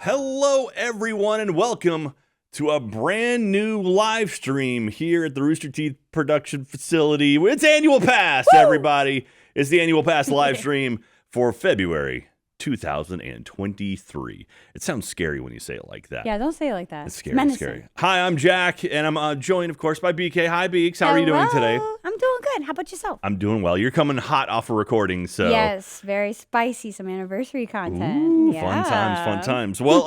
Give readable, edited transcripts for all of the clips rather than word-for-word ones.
Hello, everyone, and welcome to a brand new live stream here at the Rooster Teeth production facility. It's Annual Pass, everybody. It's the Annual Pass live stream for February 2023. It sounds scary when you say it like that. Yeah, don't say it like that. It's scary. It's scary. Hi, I'm Jack, and I'm joined, of course, by BK. Hi, Beeks. How are you doing today? I'm doing good. How about yourself? I'm doing well. You're coming hot off a recording, so. Yes, very spicy. Some anniversary content. Ooh, yeah. Fun times. Well,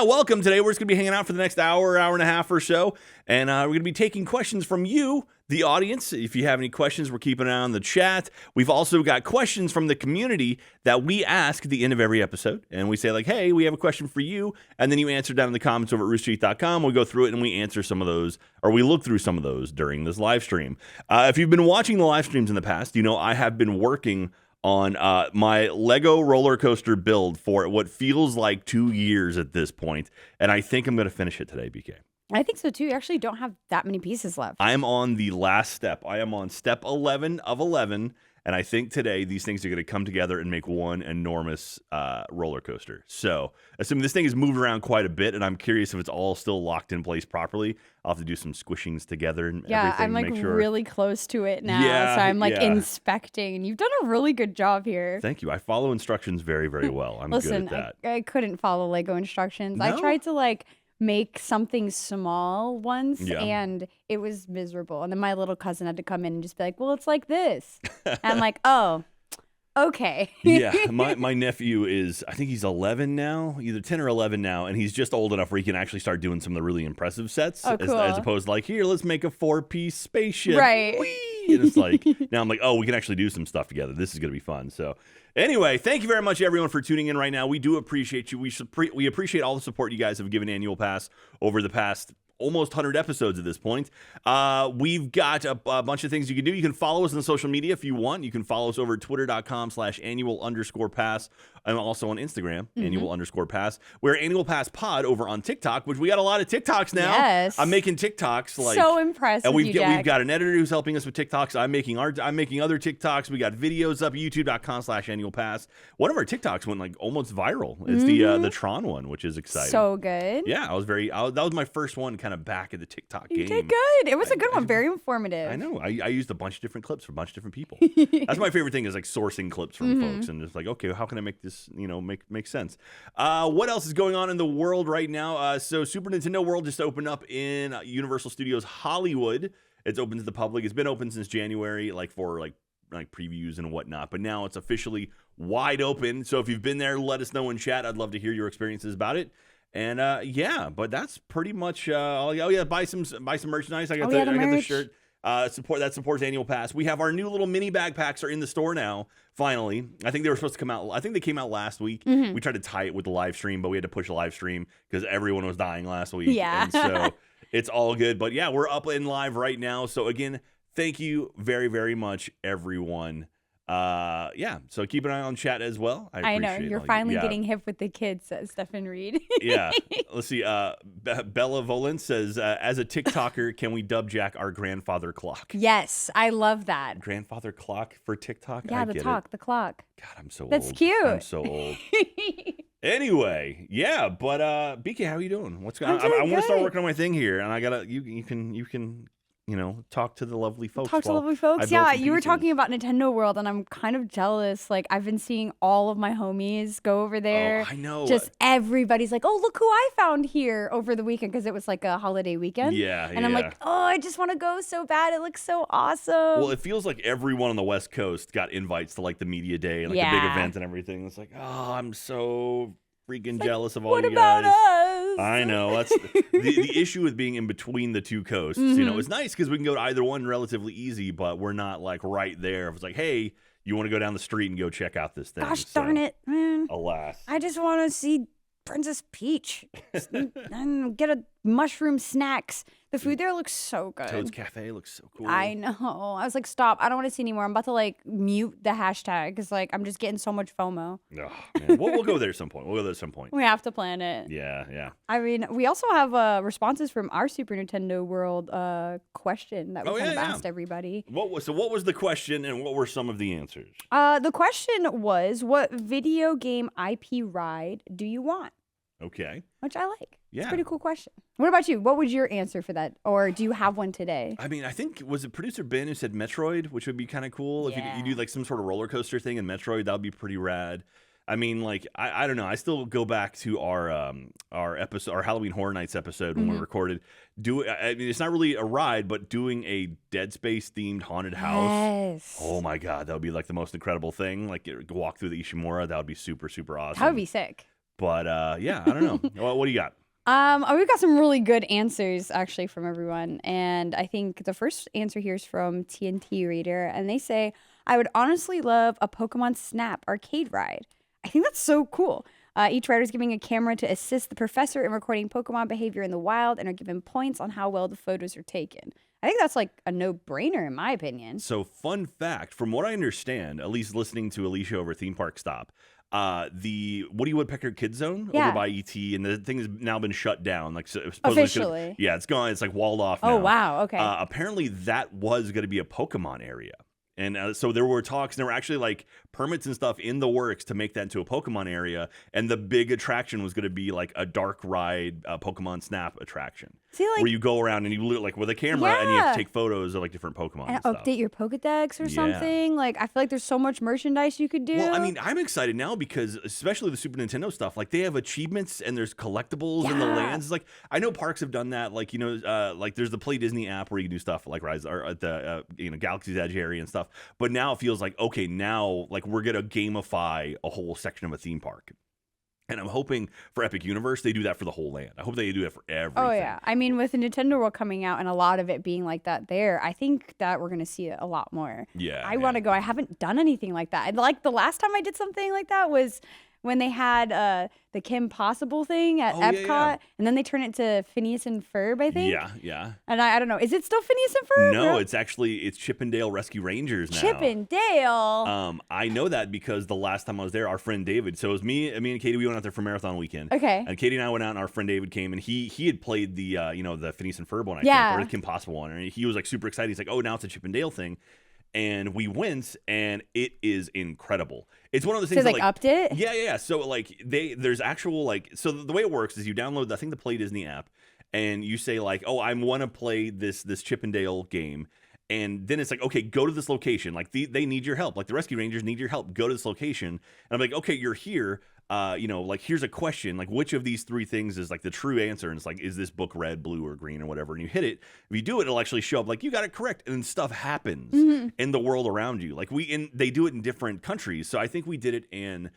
welcome today. We're just going to be hanging out for the next hour and a half or so, and we're going to be taking questions from you, the audience. If you have any questions, we're keeping an eye on the chat. We've also got questions from the community that we ask at the end of every episode, and we say like, hey, we have a question for you, and then you answer down in the comments over at roosterteeth.com. We go through it, and we answer some of those, or we look through some of those during this live stream. If you've been watching the live streams in the past, you know I have been working on my Lego roller coaster build for what feels like 2 years at this point, and I think I'm going to finish it today, BK. I think so too. You actually don't have that many pieces left. I'm on the last step. I am on step 11 of 11, and I think today these things are going to come together and make one enormous roller coaster. So, assuming this thing has moved around quite a bit, and I'm curious if it's all still locked in place properly, I'll have to do some squishings together and everything. I'm like make sure. really close to it now, so I'm like inspecting, and you've done a really good job here. Thank you. I follow instructions very, very well. I'm good at that. I couldn't follow Lego instructions. No? I tried to make something small once, and it was miserable. And then my little cousin had to come in and just be like, well, it's like this. And I'm like, oh, okay. Yeah, my nephew is, I think he's 11 now, either 10 or 11 now, and he's just old enough where he can actually start doing some of the really impressive sets, cool. as opposed to like, here, let's make a 4-piece spaceship. Right. Whee! And it's like, now I'm like, oh, we can actually do some stuff together. This is going to be fun. So anyway, thank you very much, everyone, for tuning in right now. We do appreciate you. We appreciate all the support you guys have given Annual Pass over the past almost 100 episodes at this point. We've got a bunch of things you can do. You can follow us on social media if you want. You can follow us over at twitter.com/annual_pass, and also on Instagram, annual_pass. We're Annual Pass Pod over on TikTok, which we got a lot of TikToks now. Yes. I'm making TikToks like so impressed and with you, Jack. we've got an editor who's helping us with TikToks. I'm making other TikToks. We got videos up, youtube.com/annualpass. One of our TikToks went like almost viral. It's the Tron one, which is exciting. So good. Yeah, that was my first one kind of back at the TikTok game. You did good. It was a good one. Very informative. I know. I used a bunch of different clips from a bunch of different people. That's my favorite thing is like sourcing clips from folks and just like, okay, how can I make this, make sense? What else is going on in the world right now? So Super Nintendo World just opened up in Universal Studios Hollywood. It's open to the public. It's been open since January, for previews and whatnot, but now it's officially wide open. So if you've been there, let us know in chat. I'd love to hear your experiences about it. And but that's pretty much buy some merchandise. I got the shirt. Supports Annual Pass. We have our new little mini backpacks are in the store now. Finally, I think they were supposed to come out. I think they came out last week. We tried to tie it with the live stream, but we had to push the live stream because everyone was dying last week. Yeah, and so it's all good. But yeah, we're up and live right now. So again, thank you very, very much, everyone. So keep an eye on chat as well. I know you're finally getting hip with the kids, says Stefan Reed. Yeah. Let's see. Bella Volent says, as a TikToker, can we dub Jack our grandfather clock? Yes, I love that. Grandfather clock for TikTok? Yeah, the clock. God, I'm so old. That's cute. I'm so old. Anyway, yeah, but BK, how are you doing? What's going on? I want to start working on my thing here, and I gotta you can talk to the lovely folks. Yeah, you were talking about Nintendo World, and I'm kind of jealous. Like, I've been seeing all of my homies go over there. Oh, I know. Just everybody's like, oh, look who I found here over the weekend, because it was like a holiday weekend. Yeah, and I'm like, oh, I just want to go so bad. It looks so awesome. Well, it feels like everyone on the West Coast got invites to like the media day and like the big event and everything. It's like, oh, I'm so freaking jealous of all you guys. What about us? I know. That's the issue with being in between the two coasts. It's nice because we can go to either one relatively easy, but we're not like right there. It's like, hey, you want to go down the street and go check out this thing. Gosh darn it, man. Alas. I just want to see Princess Peach and get a mushroom snacks. The food there looks so good. Toad's Cafe looks so cool. I know. I was like, stop. I don't want to see anymore. I'm about to like mute the hashtag because like I'm just getting so much FOMO. Oh, man. We'll go there at some point. We have to plan it. Yeah. I mean, we also have responses from our Super Nintendo World question that we kind of asked everybody. What was the question and what were some of the answers? The question was, what video game IP ride do you want? Okay. Which I like. Yeah. It's a pretty cool question. What about you? What was your answer for that? Or do you have one today? I mean, I think, was it producer Ben who said Metroid, which would be kind of cool. If you do like some sort of roller coaster thing in Metroid, that would be pretty rad. I mean, like, I don't know. I still go back to our episode, our Halloween Horror Nights episode when we recorded. I mean, it's not really a ride, but doing a Dead Space themed haunted house. Yes. Oh my God, that would be like the most incredible thing. Like, walk through the Ishimura, that would be super, super awesome. That would be sick. But yeah, I don't know. What do you got? We've got some really good answers actually from everyone. And I think the first answer here is from TNT Reader. And they say, I would honestly love a Pokemon Snap arcade ride. I think that's so cool. Each rider is giving a camera to assist the professor in recording Pokemon behavior in the wild and are given points on how well the photos are taken. I think that's like a no-brainer in my opinion. So fun fact, from what I understand, at least listening to Alicia over Theme Park Stop, the Woody Woodpecker Kid Zone over by ET, and the thing has now been shut down. Like officially, it's gone. It's like walled off now. Oh wow, okay. Apparently, that was going to be a Pokemon area. And so there were talks, and there were actually like permits and stuff in the works to make that into a Pokemon area. And the big attraction was going to be like a dark ride, Pokemon Snap attraction. See, like, where you go around and you look like with a camera and you have to take photos of like different Pokemon and stuff. Update your Pokedex or something. Like, I feel like there's so much merchandise you could do. Well, I mean, I'm excited now because especially the Super Nintendo stuff, like they have achievements and there's collectibles in the lands. It's like, I know parks have done that. Like, like there's the Play Disney app where you can do stuff like Rise or at the Galaxy's Edge area and stuff. But now it feels like, okay, now like we're gonna gamify a whole section of a theme park. And I'm hoping for Epic Universe, they do that for the whole land. I hope they do that for everything. Oh, yeah. I mean, with the Nintendo World coming out and a lot of it being like that there, I think that we're going to see it a lot more. Yeah. I want to go. I haven't done anything like that. Like, the last time I did something like that was when they had the Kim Possible thing at Epcot, and then they turned it to Phineas and Ferb, I think. Yeah. And I don't know. Is it still Phineas and Ferb? No, it's Chippendale Rescue Rangers now. Chippendale. I know that because the last time I was there, our friend David, so it was me and Katie, we went out there for Marathon Weekend. Okay. And Katie and I went out, and our friend David came, and he had played the the Phineas and Ferb one, I think, or the Kim Possible one, and he was like super excited. He's like, oh, now it's a Chippendale thing. And we went, and it is incredible. It's one of those things. So they upped it? Yeah. So like there's actual so the way it works is you download I think the Play Disney app, and you say like, oh, I want to play this Chippendale game, and then it's like, okay, go to this location. Like they need your help. Like the Rescue Rangers need your help. Go to this location. And I'm like, okay, you're here. Like here's a question, like which of these three things is like the true answer? And it's like, is this book red, blue, or green, or whatever? And you hit it. If you do it, it'll actually show up like you got it correct, and then stuff happens in the world around you. Like they do it in different countries. So I think we did it in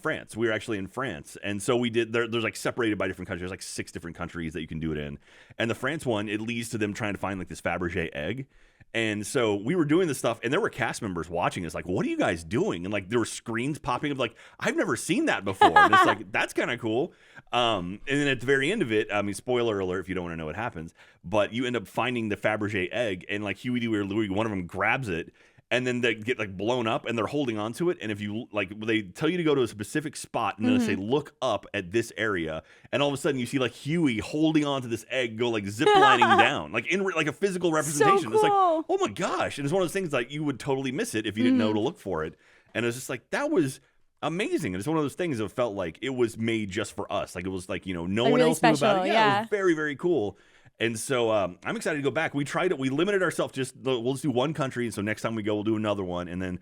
France. We were actually in France, and so we did. There's like separated by different countries. There's like 6 different countries that you can do it in, and the France one, it leads to them trying to find like this Fabergé egg. And so we were doing this stuff, and there were cast members watching us like, what are you guys doing? And like there were screens popping up like, I've never seen that before. And it's like, that's kind of cool. And then at the very end of it, I mean, spoiler alert if you don't want to know what happens, but you end up finding the Fabergé egg, and like Huey, Dewey, or Louie, one of them grabs it, and then they get like blown up, and they're holding on to it. And if you like, they tell you to go to a specific spot, and then they say, look up at this area. And all of a sudden you see like Huey holding on to this egg, go like ziplining down, like in like a physical representation. So cool. It's like, oh my gosh. And it's one of those things like you would totally miss it if you didn't know to look for it. And it was just like, that was amazing. And it's one of those things that felt like it was made just for us. Like it was like, no one really else knew about it. Yeah, it was very, very cool. And so I'm excited to go back. We tried it. We limited ourselves. We'll just do one country. And so next time we go, we'll do another one. And then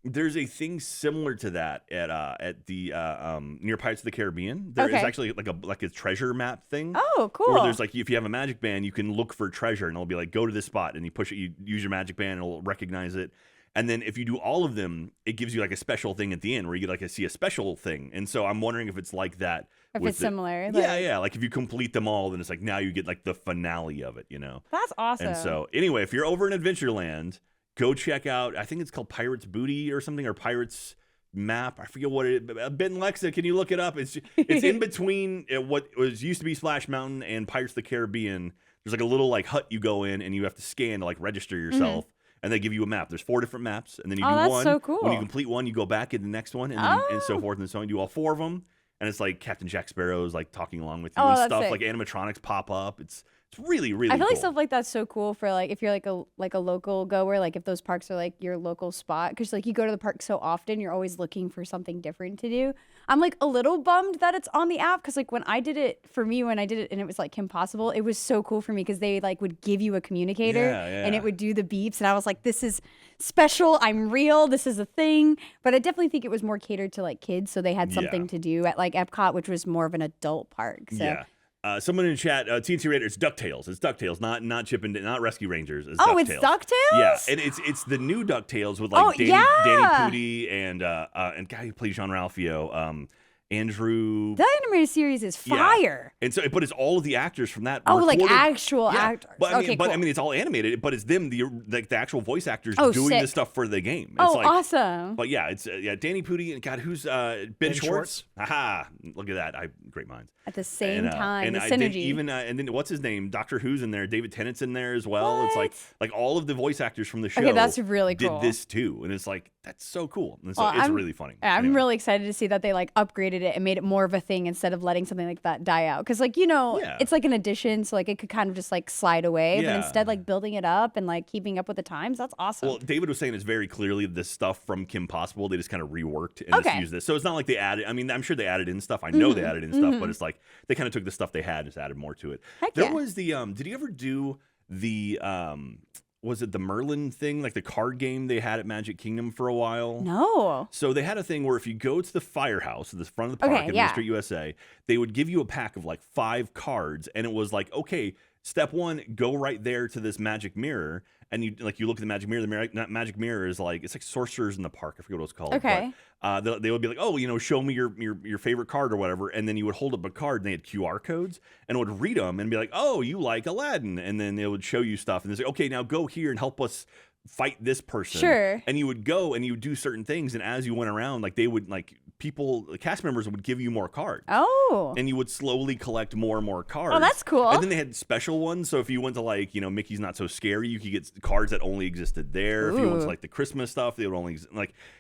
there's a thing similar to that at the near Pirates of the Caribbean. There is actually like a treasure map thing. Oh, cool. Where there's like, if you have a magic band, you can look for treasure, and it'll be like, go to this spot, and you push it, you use your magic band, and it'll recognize it. And then if you do all of them, it gives you like a special thing at the end where you get like see a special thing. And so I'm wondering if it's like that. If it's similar. Yeah. Like if you complete them all, then it's like now you get like the finale of it, That's awesome. And so anyway, if you're over in Adventureland, go check out, I think it's called Pirates Booty or something, or Pirates Map. I forget what it is. Ben Lexa, can you look it up? It's in between what used to be Splash Mountain and Pirates of the Caribbean. There's like a little like hut you go in, and you have to scan to like register yourself. And they give you a map. There's 4 different maps, and then you do that's one. So cool. When you complete one, you go back in the next one, and then, and so forth and so on. You do all 4 of them, and it's like Captain Jack Sparrow's like talking along with you and stuff. Sick. Like animatronics pop up. It's It's really, really I feel cool. like stuff like that's so cool for like if you're like a local goer, like if those parks are like your local spot, because like you go to the park so often, you're always looking for something different to do. I'm like a little bummed that it's on the app because like when I did it and it was like Kim Possible, it was so cool for me because they like would give you a communicator and it would do the beeps, and I was like, this is special. I'm real. This is a thing. But I definitely think it was more catered to like kids, so they had something to do at like Epcot, which was more of an adult park. So. Yeah. Someone in chat, TNT Raider, it's DuckTales. It's DuckTales, not Chip and not Rescue Rangers. It's DuckTales. It's DuckTales? Yeah, and it's the new DuckTales with like Danny Pudi and guy who plays Jean-Ralphio, Andrew. The animated series is fire. Yeah. And so, but it's all of the actors from that. Like actual actors. But I mean, cool. I mean, it's all animated, but it's them, the actual voice actors doing sick. the stuff for the game. It's like, awesome. But yeah, it's Danny Pudi and God, who's Ben Schwartz? Haha, look at that! Great minds. At the same time, the synergy. And then what's his name? Dr. Who's in there? David Tennant's in there as well. What? It's like all of the voice actors from the show. Okay, that's really cool. Did this too, and it's like that's so cool. And so it's really funny. I'm really excited to see that they like upgraded it and made it more of a thing instead of letting something like that die out. Because like it's like an addition, so like it could kind of just like slide away. But instead, like building it up and like keeping up with the times, that's awesome. Well, David was saying it's very clearly the stuff from Kim Possible. They just kind of reworked and just used this. So it's not like they added. I mean, I'm sure they added in stuff. I know they added in stuff, but it's like they kind of took the stuff they had and just added more to it. There was the did you ever do the was it the Merlin thing, like the card game they had at Magic Kingdom for a while? No. So they had a thing where if you go to the firehouse at the front of the park at Mystery USA, they would give you a pack of like 5 cards, and it was like, okay, step 1, go right there to this magic mirror, and you look at the magic mirror. The magic mirror is like, it's like Sorcerers in the Park. I forget what it's called. Okay. But, they would be like, oh, show me your favorite card or whatever, and then you would hold up a card, and they had QR codes, and would read them and be like, oh, you like Aladdin, and then they would show you stuff, and they say, okay, now go here and help us fight this person. Sure. And you would go and you would do certain things, and as you went around, like they would cast members would give you more cards. Oh. And you would slowly collect more and more cards. Oh, that's cool. And then they had special ones. So if you went to like, Mickey's Not So Scary, you could get cards that only existed there. Ooh. If you went to like the Christmas stuff, they would only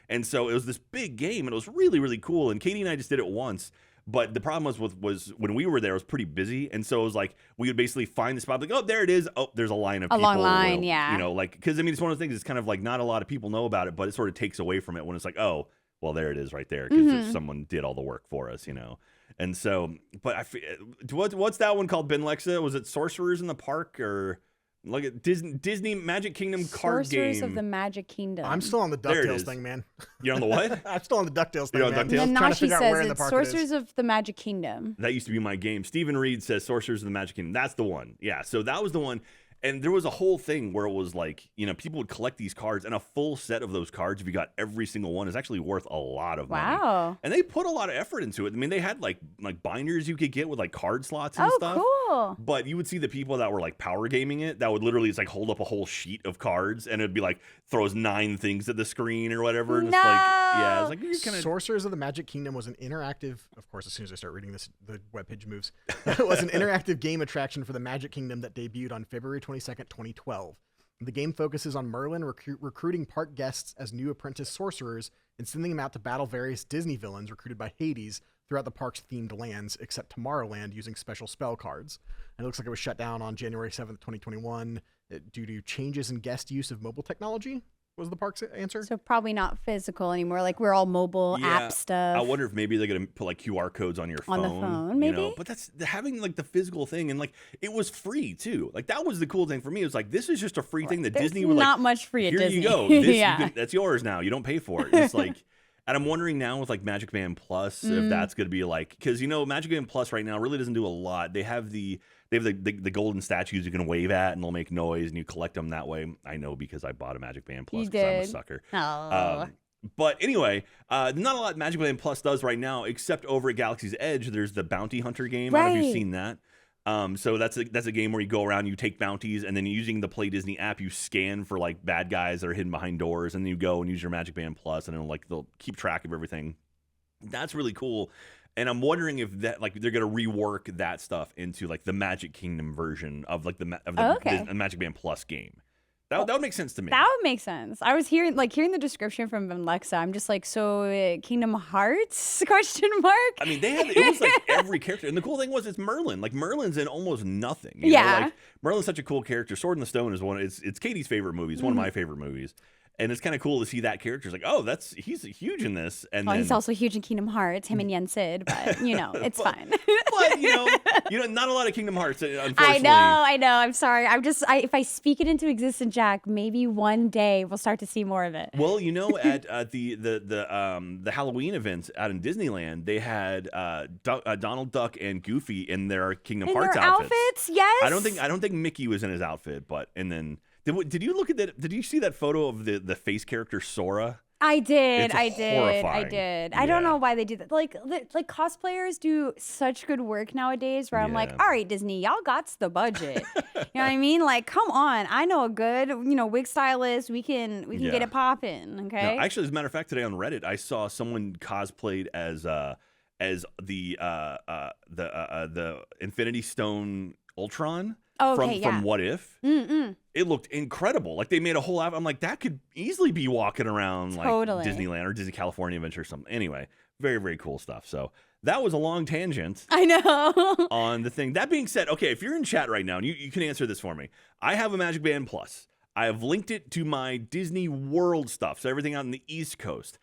and so it was this big game, and it was really, really cool. And Katie and I just did it once. But the problem was when we were there, it was pretty busy, and so it was like we would basically find the spot, like, oh, there it is. Oh, there's a line of people. A long line, yeah. Because I mean, it's one of the things. It's kind of like not a lot of people know about it, but it sort of takes away from it when it's like, oh, well, there it is right there, because someone did all the work for us, And so, but what's that one called, Ben Lexa? Was it Sorcerers in the Park or? Like a Disney Magic Kingdom card game. Sorcerers of the Magic Kingdom. I'm still on the DuckTales thing, man. You're on the what? I'm still on the DuckTales thing, You're on man. DuckTales? And Trying to Nashi figure out where says in the it's park Sorcerers it is. of the Magic Kingdom. That used to be my game. Steven Reed says Sorcerers of the Magic Kingdom. That's the one. Yeah, so that was the one. And there was a whole thing where it was like, people would collect these cards, and a full set of those cards, if you got every single one, is actually worth a lot of money. Wow. And they put a lot of effort into it. I mean, they had like binders you could get with like card slots and stuff. Cool. But you would see the people that were like power gaming it that would literally just like hold up a whole sheet of cards, and it'd be like throws 9 things at the screen or whatever. And No. it's like you're kind of Sorcerers of the Magic Kingdom was an interactive, of course, as soon as I start reading this, the webpage moves. It was an interactive game attraction for the Magic Kingdom that debuted on February 22nd, 2012. The game focuses on Merlin recruiting park guests as new apprentice sorcerers and sending them out to battle various Disney villains recruited by Hades throughout the park's themed lands, except Tomorrowland, using special spell cards. And it looks like it was shut down on January 7th, 2021, due to changes in guest use of mobile technology. Was the park's answer? So probably not physical anymore. Like we're all mobile app stuff. I wonder if maybe they're gonna put like QR codes on your phone. On the phone, maybe. But that's having like the physical thing, and like it was free too. Like that was the cool thing for me. It was like this is just a free thing that There's Disney would like. Not much free at Here Disney. you go. This, Yeah. that's yours now. You don't pay for it. It's like. And I'm wondering now with like Magic Band Plus if that's going to be like, because Magic Band Plus right now really doesn't do a lot. They have the golden statues you can wave at and they'll make noise and you collect them that way. I know because I bought a Magic Band Plus because I'm a sucker. Oh. But anyway, not a lot Magic Band Plus does right now, except over at Galaxy's Edge. There's the Bounty Hunter game. I don't know if you've seen that. So that's a game where you go around, you take bounties, and then using the Play Disney app, you scan for like bad guys that are hidden behind doors, and then you go and use your Magic Band Plus, and they'll keep track of everything. That's really cool. And I'm wondering if that they're gonna rework that stuff into like the Magic Kingdom version of like the Magic Band Plus game. That would make sense to me. That would make sense. I was hearing the description from Alexa. I'm just like, so Kingdom Hearts? Question mark. I mean, it was like every character, and the cool thing was it's Merlin. Like Merlin's in almost nothing. You know? Like Merlin's such a cool character. Sword in the Stone is one. It's Katie's favorite movie. It's one of my favorite movies. And it's kind of cool to see that character. It's like, oh, he's huge in this. And he's also huge in Kingdom Hearts, him and Yen Sid, but it's fine. But not a lot of Kingdom Hearts, unfortunately. I know. I'm sorry. If I speak it into existence, Jack, maybe one day we'll start to see more of it. Well, at the Halloween events out in Disneyland, they had Donald Duck and Goofy in their Kingdom Hearts outfits. Yes. I don't think Mickey was in his outfit, but and then. Did you look at that? Did you see that photo of the face character Sora? I did. Horrifying. I don't know why they do that. Like cosplayers do such good work nowadays where I'm like, all right, Disney, y'all got the budget. You know what I mean? Like, come on. I know a good, wig stylist. We can get it popping. Okay. No, actually, as a matter of fact, today on Reddit, I saw someone cosplayed as the Infinity Stone Ultron. From What If. It looked incredible. Like they made a whole app. I'm like, that could easily be walking around like Disneyland or Disney California Adventure or something. Anyway, very, very cool stuff. So that was a long tangent. I know. On the thing. That being said, okay, if you're in chat right now, and you can answer this for me. I have a Magic Band Plus. I have linked it to my Disney World stuff. So everything out in the East Coast.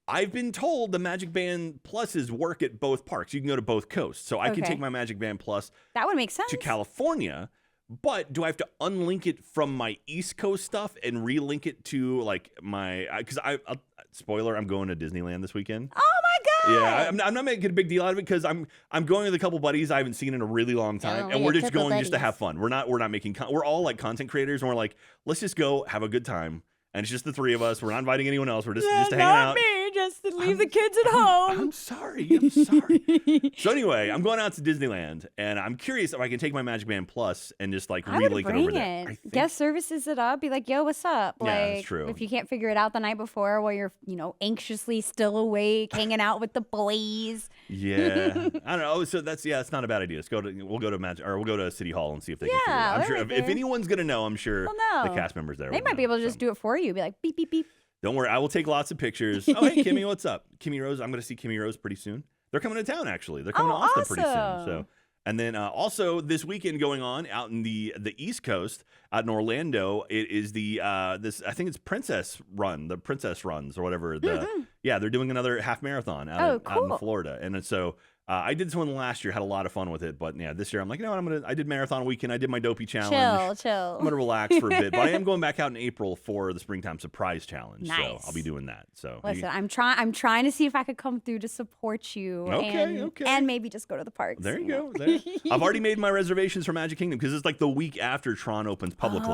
I've been told the Magic Band Pluses work at both parks. You can go to both coasts. So I can take my Magic Band Plus. That would make sense. To California. But do I have to unlink it from my East Coast stuff and relink it to like my? Because spoiler, I'm going to Disneyland this weekend. Oh my god! Yeah, I'm not making a big deal out of it because I'm going with a couple buddies I haven't seen in a really long time, and we're just going just to have fun. We're not making. We're all like content creators, and we're like, let's just go have a good time. And it's just the three of us. We're not inviting anyone else. We're just hanging out. Me. Just to leave the kids at home. I'm sorry. So anyway, I'm going out to Disneyland, and I'm curious if I can take my Magic Band Plus and just like relink it over there. Guest services it up. Be like, yo, what's up? Like, yeah, that's true. If you can't figure it out the night before while you're, anxiously still awake, hanging out with the boys. Yeah, I don't know. So it's not a bad idea. We'll go to City Hall and see if they can figure it out. I'm sure if anyone's gonna know, I'm sure the cast members there. They might be able to just do it for you. Be like, beep beep beep. Don't worry, I will take lots of pictures. Oh, hey, Kimmy, what's up? Kimmy Rose, I'm going to see Kimmy Rose pretty soon. They're coming to town, actually. They're coming to Austin pretty soon. So, and then also this weekend going on out in the East Coast, out in Orlando, it is I think it's the Princess Runs or whatever. They're doing another half marathon out in Florida, and so. I did this one last year, had a lot of fun with it, but this year I'm like, I did marathon weekend, I did my dopey challenge. Chill. I'm gonna relax for a bit, but I am going back out in April for the springtime surprise challenge. Nice. So I'll be doing that. So listen, I'm trying to see if I could come through to support you. Okay. And maybe just go to the parks. There you go. I've already made my reservations for Magic Kingdom because it's like the week after Tron opens publicly.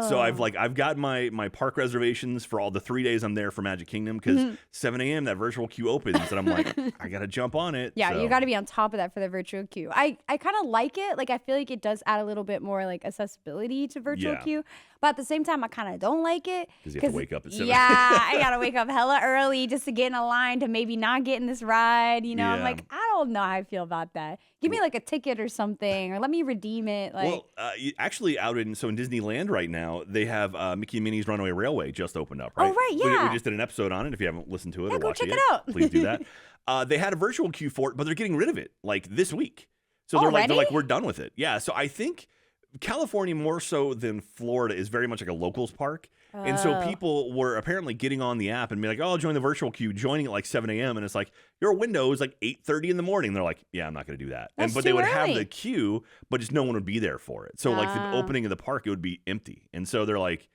So I've got my park reservations for all the 3 days I'm there for Magic Kingdom because 7 a.m. that virtual queue opens and I'm like, I gotta jump on it. Yeah, you got to be on top of that for the virtual queue. I kind of like it. Like I feel like it does add a little bit more like accessibility to virtual queue. But at the same time, I kind of don't like it. Because you have to wake up at 7. Yeah, I got to wake up hella early just to get in a line to maybe not get in this ride. I'm like, I don't know how I feel about that. Give me like a ticket or something, or let me redeem it. Actually out in Disneyland right now, they have Mickey and Minnie's Runaway Railway just opened up, right? Oh, right, yeah. We just did an episode on it. If you haven't listened to it or go watched check it out. Please do that. They had a virtual queue for it, but they're getting rid of it like this week. So they're like, we're done with it. Yeah. So I think California more so than Florida is very much like a locals park. And so people were apparently getting on the app and be like, oh, I'll join the virtual queue, joining at like 7 a.m. And it's like, your window is like 8:30 in the morning. They're like, yeah, I'm not going to do that. But they would have the queue, but just no one would be there for it. So like the opening of the park, it would be empty. And so they're like,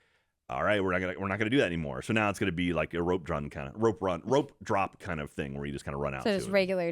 all right, we're not gonna do that anymore. So now it's gonna be like a rope drop kind of thing where you just kind of run out. So it's regular.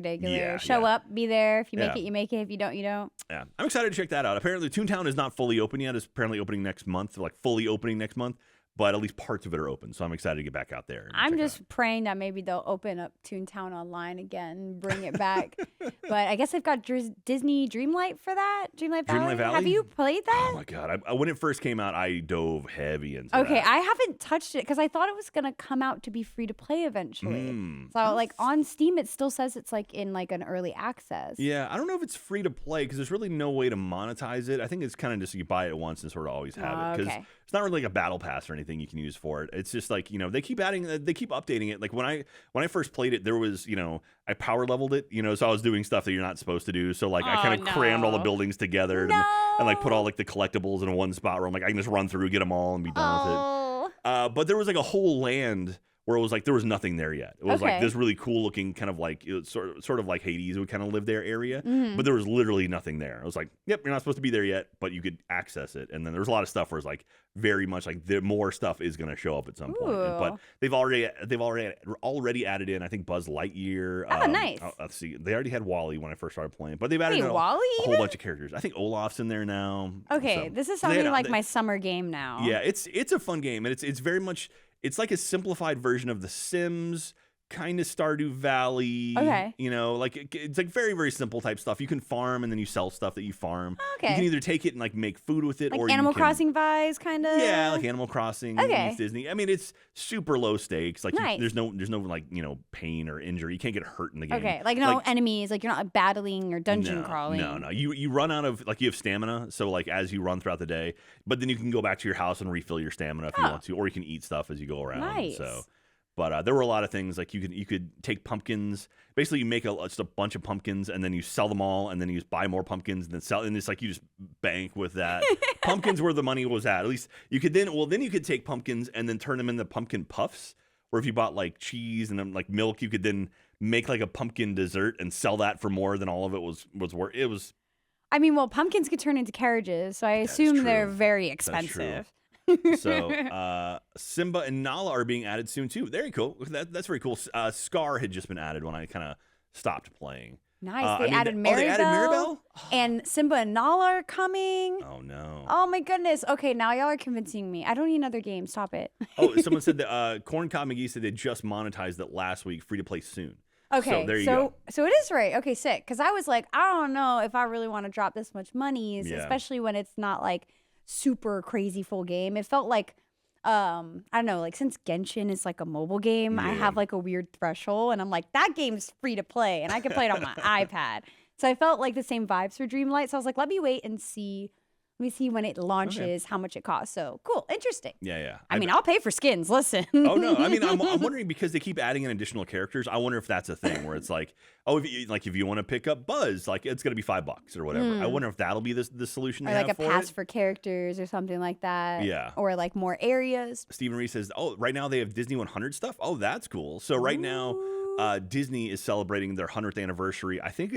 Show up, be there. If you make it, you make it. If you don't, you don't. Yeah, I'm excited to check that out. Apparently, Toontown is not fully open yet. It's apparently opening next month, like fully opening next month. but at least parts of it are open. So I'm excited to get back out there. I'm just praying that maybe they'll open up Toontown Online again, bring it back. But I guess they've got Disney Dreamlight for that. Dreamlight Valley. Have you played that? Oh my God. When it first came out, I dove heavy into Okay, that. I haven't touched it because I thought it was going to come out to be free to play eventually. So like on Steam, it still says it's like in like an early access. Yeah, I don't know if it's free to play because there's really no way to monetize it. I think it's kind of just you buy it once and sort of always have it because it's not really like a battle pass or anything you can use for it. It's just like, they keep updating it. Like when I first played it, there was, I power leveled it, so I was doing stuff that you're not supposed to do. So like I kind of crammed all the buildings together and like put all like the collectibles in one spot where I'm like, I can just run through, get them all and be done with it. But there was like a whole land where it was like there was nothing there yet. It was like this really cool looking kind of like sort of like Hades would kind of live there area, but there was literally nothing there. I was like, yep, you're not supposed to be there yet, but you could access it. And then there was a lot of stuff where it's like very much like more stuff is going to show up at some point. But they've already added in, I think, Buzz Lightyear. Oh, nice. Let's see, they already had Wally when I first started playing, but they've added a whole bunch of characters. I think Olaf's in there now. Okay, so this is sounding like my summer game now. Yeah, it's a fun game, and it's very much. It's like a simplified version of The Sims, kind of Stardew Valley. Okay. Like it's like very, very simple type stuff. You can farm and then you sell stuff that you farm. Okay. You can either take it and like make food with it, like or Animal Crossing vibes, kind of. Yeah, like Animal Crossing. Okay. Disney. I mean, it's super low stakes. Like nice. there's no like pain or injury. You can't get hurt in the game. Okay. Like no enemies. Like you're not battling or dungeon crawling. No. You run out of you have stamina. So like as you run throughout the day, but then you can go back to your house and refill your stamina if you want to, or you can eat stuff as you go around. Nice. So. But there were a lot of things like you could take pumpkins. Basically, you make just a bunch of pumpkins and then you sell them all, and then you just buy more pumpkins and then sell. And it's like you just bank with that. Pumpkins where the money was at. At least you could then you could take pumpkins and then turn them into pumpkin puffs. Or if you bought like cheese and then like milk, you could then make like a pumpkin dessert and sell that for more than all of it was worth. It was. I mean, well, pumpkins could turn into carriages, so I assume they're very expensive. So Simba and Nala are being added soon too. Very cool. That's very cool. Scar had just been added when I kind of stopped playing. Nice. They added Maribel. They added Maribel? And Simba and Nala are coming. Oh no. Oh my goodness. Okay, now y'all are convincing me. I don't need another game. Stop it. Someone said that Corncob McGee said they just monetized it last week, free to play soon. Okay, so there you go. So it is right. Okay, sick. Because I was like, I don't know if I really want to drop this much money, especially when it's not like super crazy full game. It felt like I don't know, like since Genshin is like a mobile game, I have like a weird threshold, and I'm like, that game's free to play and I can play it on my iPad. So I felt like the same vibes for Dreamlight. So I was like, let me wait and see. Let me see when it launches how much it costs. So cool, interesting. Yeah. I mean, I'll pay for skins. Listen. Oh no, I mean, I'm wondering because they keep adding in additional characters. I wonder if that's a thing where it's like, if you want to pick up Buzz, like it's gonna be $5 or whatever. I wonder if that'll be the solution. Or like a pass for characters or something like that. Yeah. Or like more areas. Stephen Reese says, right now they have Disney 100 stuff. Oh, that's cool. So right now, Disney is celebrating their 100th anniversary. I think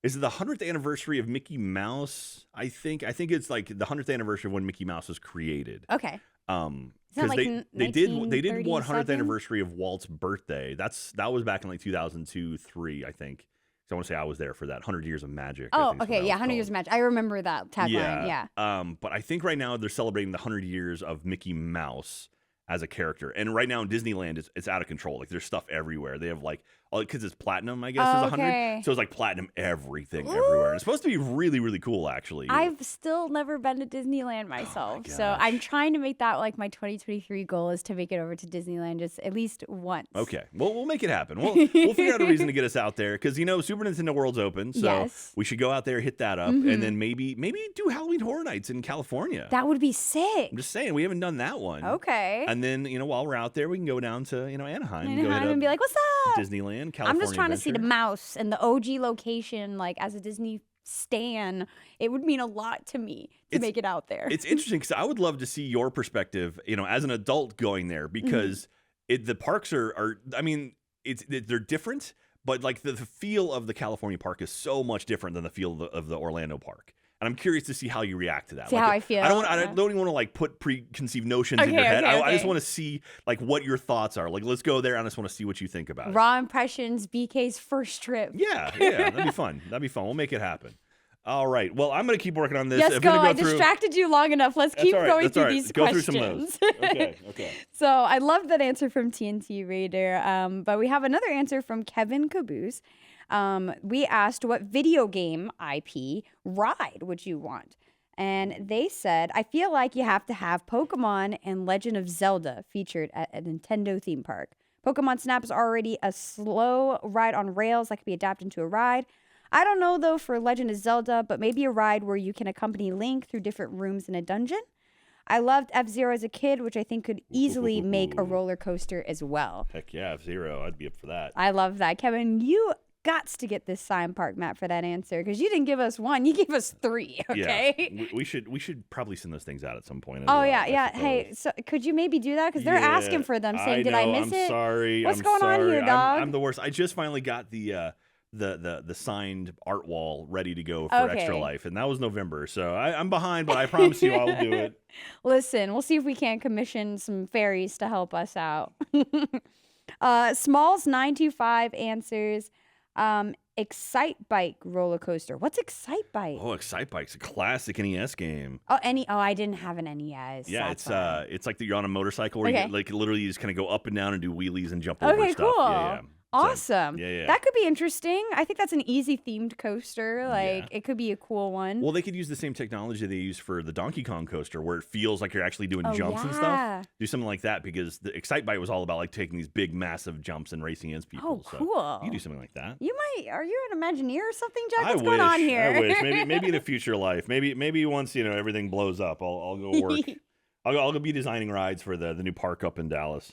Is it the 100th anniversary of Mickey Mouse? I think it's like the 100th anniversary of when Mickey Mouse was created. Okay. Because they did 100th anniversary of Walt's birthday. That was back in like 2002-3, I think. So I want to say I was there for that 100 Years of Magic. Oh, okay, 100 Years of Magic. I remember that tagline. Yeah. But I think right now they're celebrating the 100 years of Mickey Mouse as a character, and right now in Disneyland it's out of control. Like there's stuff everywhere. They have like because it's platinum, I guess, is 100. So it's like platinum everything everywhere. And it's supposed to be really, really cool, actually. I've still never been to Disneyland myself, so I'm trying to make that like my 2023 goal is to make it over to Disneyland just at least once. Okay, well we'll make it happen. We'll figure out a reason to get us out there because Super Nintendo World's open, so we should go out there, hit that up, and then maybe do Halloween Horror Nights in California. That would be sick. I'm just saying we haven't done that one. Okay. And then while we're out there, we can go down to Anaheim and be like, "What's up?" Disneyland, California. I'm just trying to see the mouse and the OG location. Like as a Disney stan, it would mean a lot to me to make it out there. It's interesting because I would love to see your perspective, as an adult going there because the parks are. I mean, they're different, but like the feel of the California park is so much different than the feel of the Orlando park. And I'm curious to see how you react to that. See how I feel. I don't even want to like put preconceived notions in your head. I just want to see like what your thoughts are. Like, let's go there. I just want to see what you think about it. Raw impressions, BK's first trip. Yeah, that'd be fun. We'll make it happen. All right. Well, I'm going to keep working on this. Yes, I'm go. gonna I through. distracted you long enough. Let's That's keep all right. going That's through all right. these Go questions. through some of those. Okay. So I love that answer from TNT Raider. But we have another answer from Kevin Caboose. We asked, what video game IP ride would you want? And they said, I feel like you have to have Pokemon and Legend of Zelda featured at a Nintendo theme park. Pokemon Snap is already a slow ride on rails that can be adapted into a ride. I don't know, though, for Legend of Zelda, but maybe a ride where you can accompany Link through different rooms in a dungeon. I loved F-Zero as a kid, which I think could easily make a roller coaster as well. Heck yeah, F-Zero. I'd be up for that. I love that. Kevin, you got to get this sign park map for that answer because you didn't give us one. You gave us 3, okay? Yeah. We should probably send those things out at some point. Oh, yeah. Hey, so could you maybe do that? Because they're asking for them, saying, did I miss it? I'm sorry. What's going on here, dog? I'm the worst. I just finally got the signed art wall ready to go for Extra Life, and that was November, so I'm behind, but I promise you I will do it. Listen, we'll see if we can't commission some fairies to help us out. Smalls925 answers, Excite Bike roller coaster. What's Excite Bike? Oh, Excite Bike's a classic NES game. Oh, I didn't have an NES. Yeah, it's like you're on a motorcycle where you like literally you just kind of go up and down and do wheelies and jump over stuff. Cool. Yeah. Awesome. So, yeah. That could be interesting. I think that's an easy themed coaster. It could be a cool one. Well, they could use the same technology they use for the Donkey Kong coaster where it feels like you're actually doing jumps and stuff. Do something like that because the Excite Bike was all about like taking these big, massive jumps and racing against people. Oh, cool. So you do something like that. Are you an Imagineer or something, Jack? What's going on here? I wish. Maybe in a future life. Maybe once, everything blows up, I'll go work. I'll go be designing rides for the new park up in Dallas.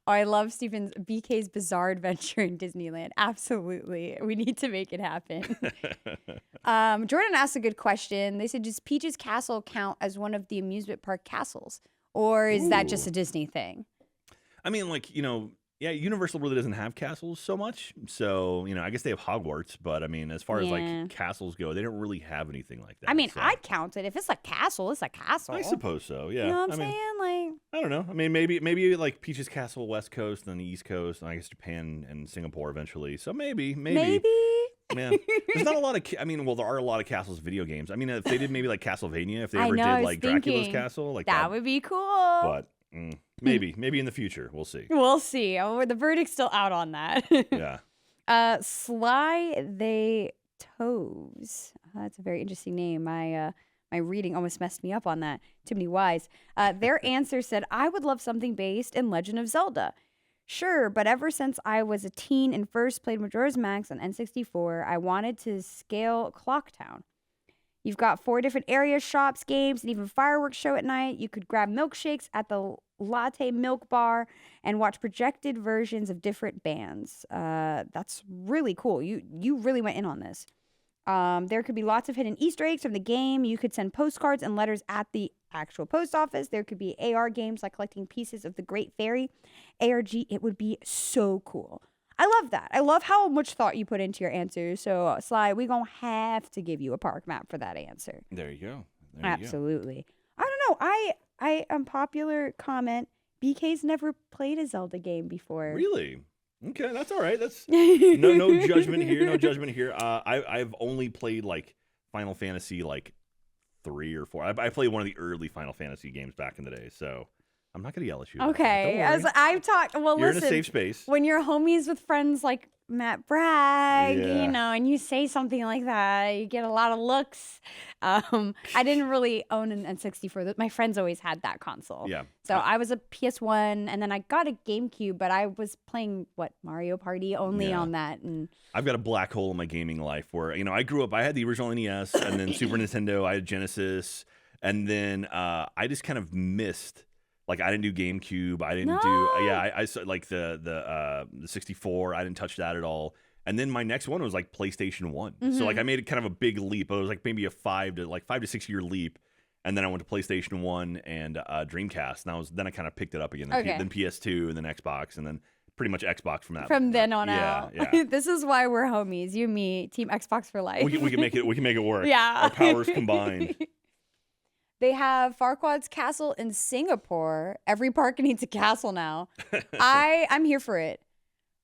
Oh, I love Stephen's BK's Bizarre Adventure in Disneyland. Absolutely. We need to make it happen. Jordan asked a good question. They said, does Peach's Castle count as one of the amusement park castles? Or is that just a Disney thing? I mean, Universal really doesn't have castles so much. So, I guess they have Hogwarts. But, I mean, as far as, castles go, they don't really have anything like that. I mean, so. I'd count it. If it's a castle, it's a castle. I suppose so, yeah. You know what I'm saying? I don't know. I mean, maybe like Peach's Castle West Coast and the East Coast, and I guess Japan and Singapore eventually. So maybe. Man, there's not a lot of. There are a lot of castles video games. I mean, if they did maybe like Castlevania, if they ever did like Dracula's Castle, like that would be cool. But maybe in the future, we'll see. We'll see. Oh, the verdict's still out on that. Yeah. Sly They Toes. That's a very interesting name. My reading almost messed me up on that. Too many Y's. Their answer said, I would love something based in Legend of Zelda. Sure, but ever since I was a teen and first played Majora's Mask on N64, I wanted to scale Clocktown. You've got 4 different areas, shops, games, and even fireworks show at night. You could grab milkshakes at the Latte Milk Bar and watch projected versions of different bands. That's really cool. You really went in on this. There could be lots of hidden Easter eggs from the game. You could send postcards and letters at the actual post office. There could be AR games like collecting pieces of the Great Fairy. ARG, it would be so cool. I love that. I love how much thought you put into your answer. So, Sly, we're going to have to give you a park map for that answer. There you go. Absolutely. I don't know. I unpopular comment. BK's never played a Zelda game before. Really? Okay, that's all right. That's no judgment here. No judgment here. I've only played like Final Fantasy 3 or 4. I played one of the early Final Fantasy games back in the day, so I'm not gonna yell at you. Okay, I've talked. Well, you're listen, in a safe space. When you're homies with friends like Matt Bragg, and you say something like that, you get a lot of looks. I didn't really own an N64. My friends always had that console. Yeah. So I was a PS1, and then I got a GameCube, but I was playing Mario Party only on that. And I've got a black hole in my gaming life where I grew up. I had the original NES, and then Super Nintendo. I had Genesis, and then I just kind of missed. I didn't do GameCube. I didn't do I like the 64. I didn't touch that at all. And then my next one was PlayStation 1. Mm-hmm. So I made it kind of a big leap. It was maybe a 5 to 6 year leap. And then I went to PlayStation 1 and Dreamcast. And then I kind of picked it up again. Then PS2 and then Xbox and then pretty much Xbox from that. From then on out. Yeah. This is why we're homies. You and me, Team Xbox for life. We can make it work. Yeah. Our powers combined. They have Farquaad's Castle in Singapore. Every park needs a castle now. I'm here for it.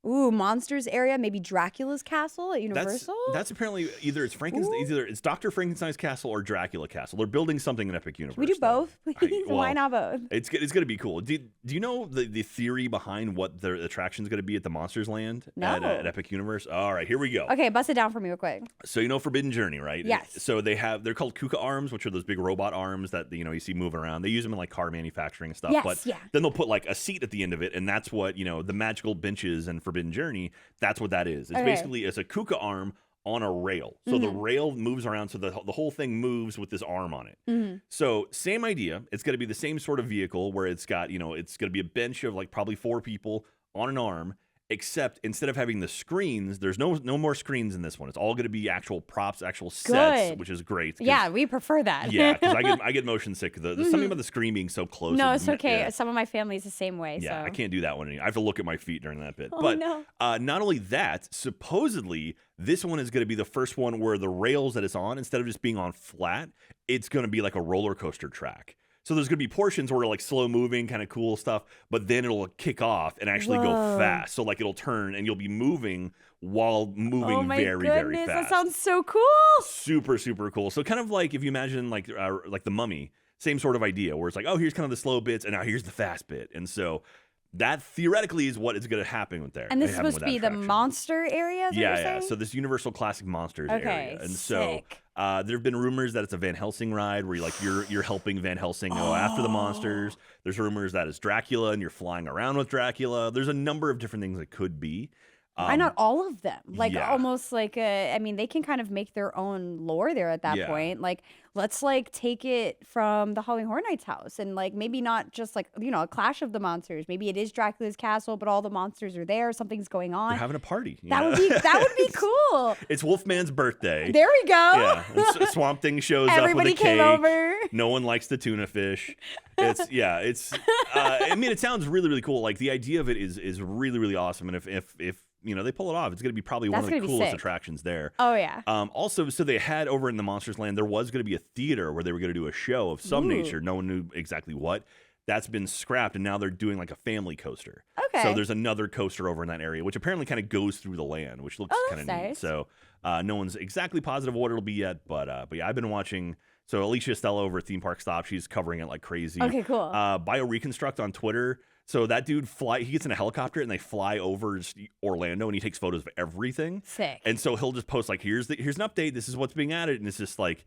Ooh, monsters area, maybe Dracula's castle at Universal. That's apparently either it's Dr. Frankenstein's castle or Dracula Castle. They're building something in Epic Universe. Can we do both, please? Why not both? It's going to be cool. Do you know the theory behind what the attraction's going to be at the Monsters Land at Epic Universe? All right, here we go. Okay, bust it down for me real quick. So you know Forbidden Journey, right? Yes. So they're called Kuka arms, which are those big robot arms that you see moving around. They use them in like car manufacturing and stuff. Yes, but yeah. then they'll put like a seat at the end of it, and that's what the magical benches in Forbidden Journey. That's what that is. It's basically a Kuka arm on a rail. So the rail moves around, so the whole thing moves with this arm on it. So same idea. It's going to be the same sort of vehicle where it's got it's going to be a bench of like probably 4 people on an arm. Except instead of having the screens, there's no more screens in this one. It's all going to be actual props, actual sets, which is great. Yeah, we prefer that. Yeah, because I get motion sick. There's something about the screen being so close. No, it's okay. Yeah. Some of my family is the same way. Yeah, so. I can't do that one anymore. I have to look at my feet during that bit. Oh, but no. Not only that, supposedly this one is going to be the first one where the rails that it's on, instead of just being on flat, it's going to be like a roller coaster track. So there's going to be portions where like slow moving, kind of cool stuff, but then it'll kick off and actually go fast. So like it'll turn and you'll be moving while moving very, very fast. That sounds so cool. Super, super cool. So kind of like if you imagine like the Mummy, same sort of idea where it's like, oh, here's kind of the slow bits and now here's the fast bit. And so that theoretically is what is going to happen with there. And this is supposed to be the monster area? Yeah. So this Universal Classic Monsters area. And so there have been rumors that it's a Van Helsing ride where you're helping Van Helsing go after the monsters. There's rumors that it's Dracula and you're flying around with Dracula. There's a number of different things it could be. Why not all of them? Like almost like they can kind of make their own lore there at that point. Like let's like take it from the Halloween Horror Nights house and like maybe not just like a clash of the monsters. Maybe it is Dracula's castle, but all the monsters are there. Something's going on. They're having a party. That would be cool. It's Wolfman's birthday. There we go. Yeah. And Swamp Thing shows Everybody up with a cake. Came over. No one likes the tuna fish. It's I mean it sounds really, really cool. Like the idea of it is really, really awesome. And if they pull it off, it's going to be probably one of the coolest attractions there. Oh, yeah. Also, so they had over in the Monsters Land, there was going to be a theater where they were going to do a show of some nature. No one knew exactly what. That's been scrapped, and now they're doing like a family coaster. Okay. So there's another coaster over in that area, which apparently kind of goes through the land, which looks kind of neat. So no one's exactly positive what it'll be yet, but yeah, I've been watching. So Alicia Estella over at Theme Park Stop, she's covering it like crazy. Okay, cool. BioReconstruct on Twitter. So that dude he gets in a helicopter and they fly over Orlando and he takes photos of everything. Sick. And so he'll just post like, here's an update. This is what's being added. And it's just like,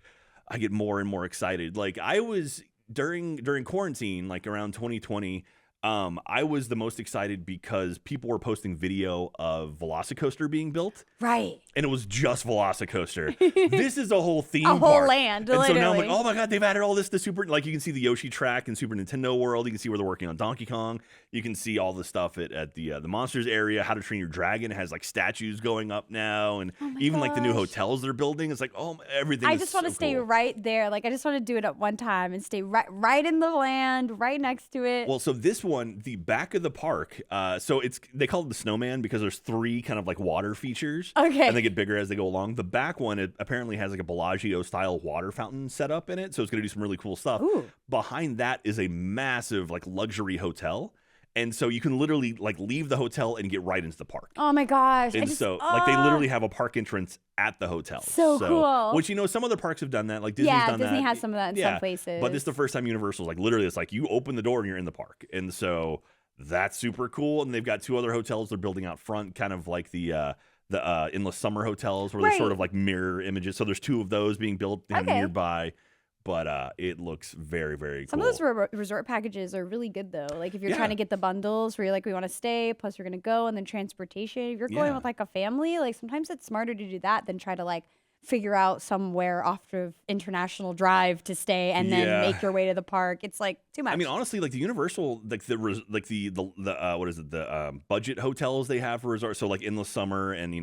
I get more and more excited. Like I was during quarantine, like around 2020, I was the most excited because people were posting video of Velocicoaster being built. Right. And it was just Velocicoaster. This is a whole theme park. A whole land, and literally. So now I'm like, oh my God, they've added all this to Super. Like you can see the Yoshi track in Super Nintendo World. You can see where they're working on Donkey Kong. You can see all the stuff at the Monsters area. How to Train Your Dragon has like statues going up now. And even like the new hotels they're building. It's like, everything I just want to stay right there. Like I just want to do it at one time and stay right in the land, right next to it. Well, so this one, the back of the park, so they call it the Snowman because there's 3 kind of like water features. Okay. And they get bigger as they go along. The back one, it apparently has like a Bellagio style water fountain set up in it. So it's going to do some really cool stuff. Ooh. Behind that is a massive like luxury hotel. And so you can literally like leave the hotel and get right into the park. Oh my gosh. And like they literally have a park entrance at the hotel. So cool. Which, some other parks have done that. Like Disney's done that. Yeah, Disney has some of that in some places. But this is the first time Universal's like literally it's like you open the door and you're in the park. And so that's super cool. And they've got 2 other hotels they're building out front, kind of like the Endless Summer hotels where they're sort of like mirror images. So there's 2 of those being built nearby. But it looks very, very cool. Some of those resort packages are really good, though. Like, if you're trying to get the bundles where you're like, we want to stay, plus we're going to go, and then transportation. If you're going with, like, a family, like, sometimes it's smarter to do that than try to, like, figure out somewhere off of International Drive to stay and then make your way to the park. It's, like, too much. I mean, honestly, like, the Universal, like, the what is it, the budget hotels they have for resorts. So, like, Endless Summer and,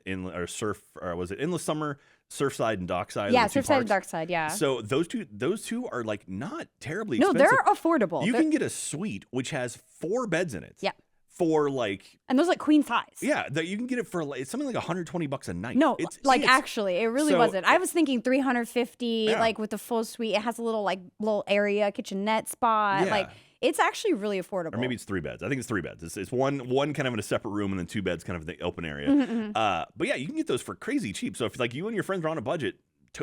Endless Summer, Surfside and Dockside. Yeah, Surfside and Dockside, yeah. So those two are like not terribly expensive. No, they're affordable. You can get a suite which has 4 beds in it. Yeah. for like, And those like queen size. yeah, that you can get it for like, it's something like $120 a night. No, it's actually, it really so- wasn't. I was thinking 350, Yeah. like with the full suite. It has a little area, kitchenette spot. Yeah. Like it's actually really affordable. Or maybe it's 3 beds. I think it's 3 beds. It's one kind of in a separate room and then 2 beds kind of in the open area. But yeah, you can get those for crazy cheap. So if like you and your friends are on a budget,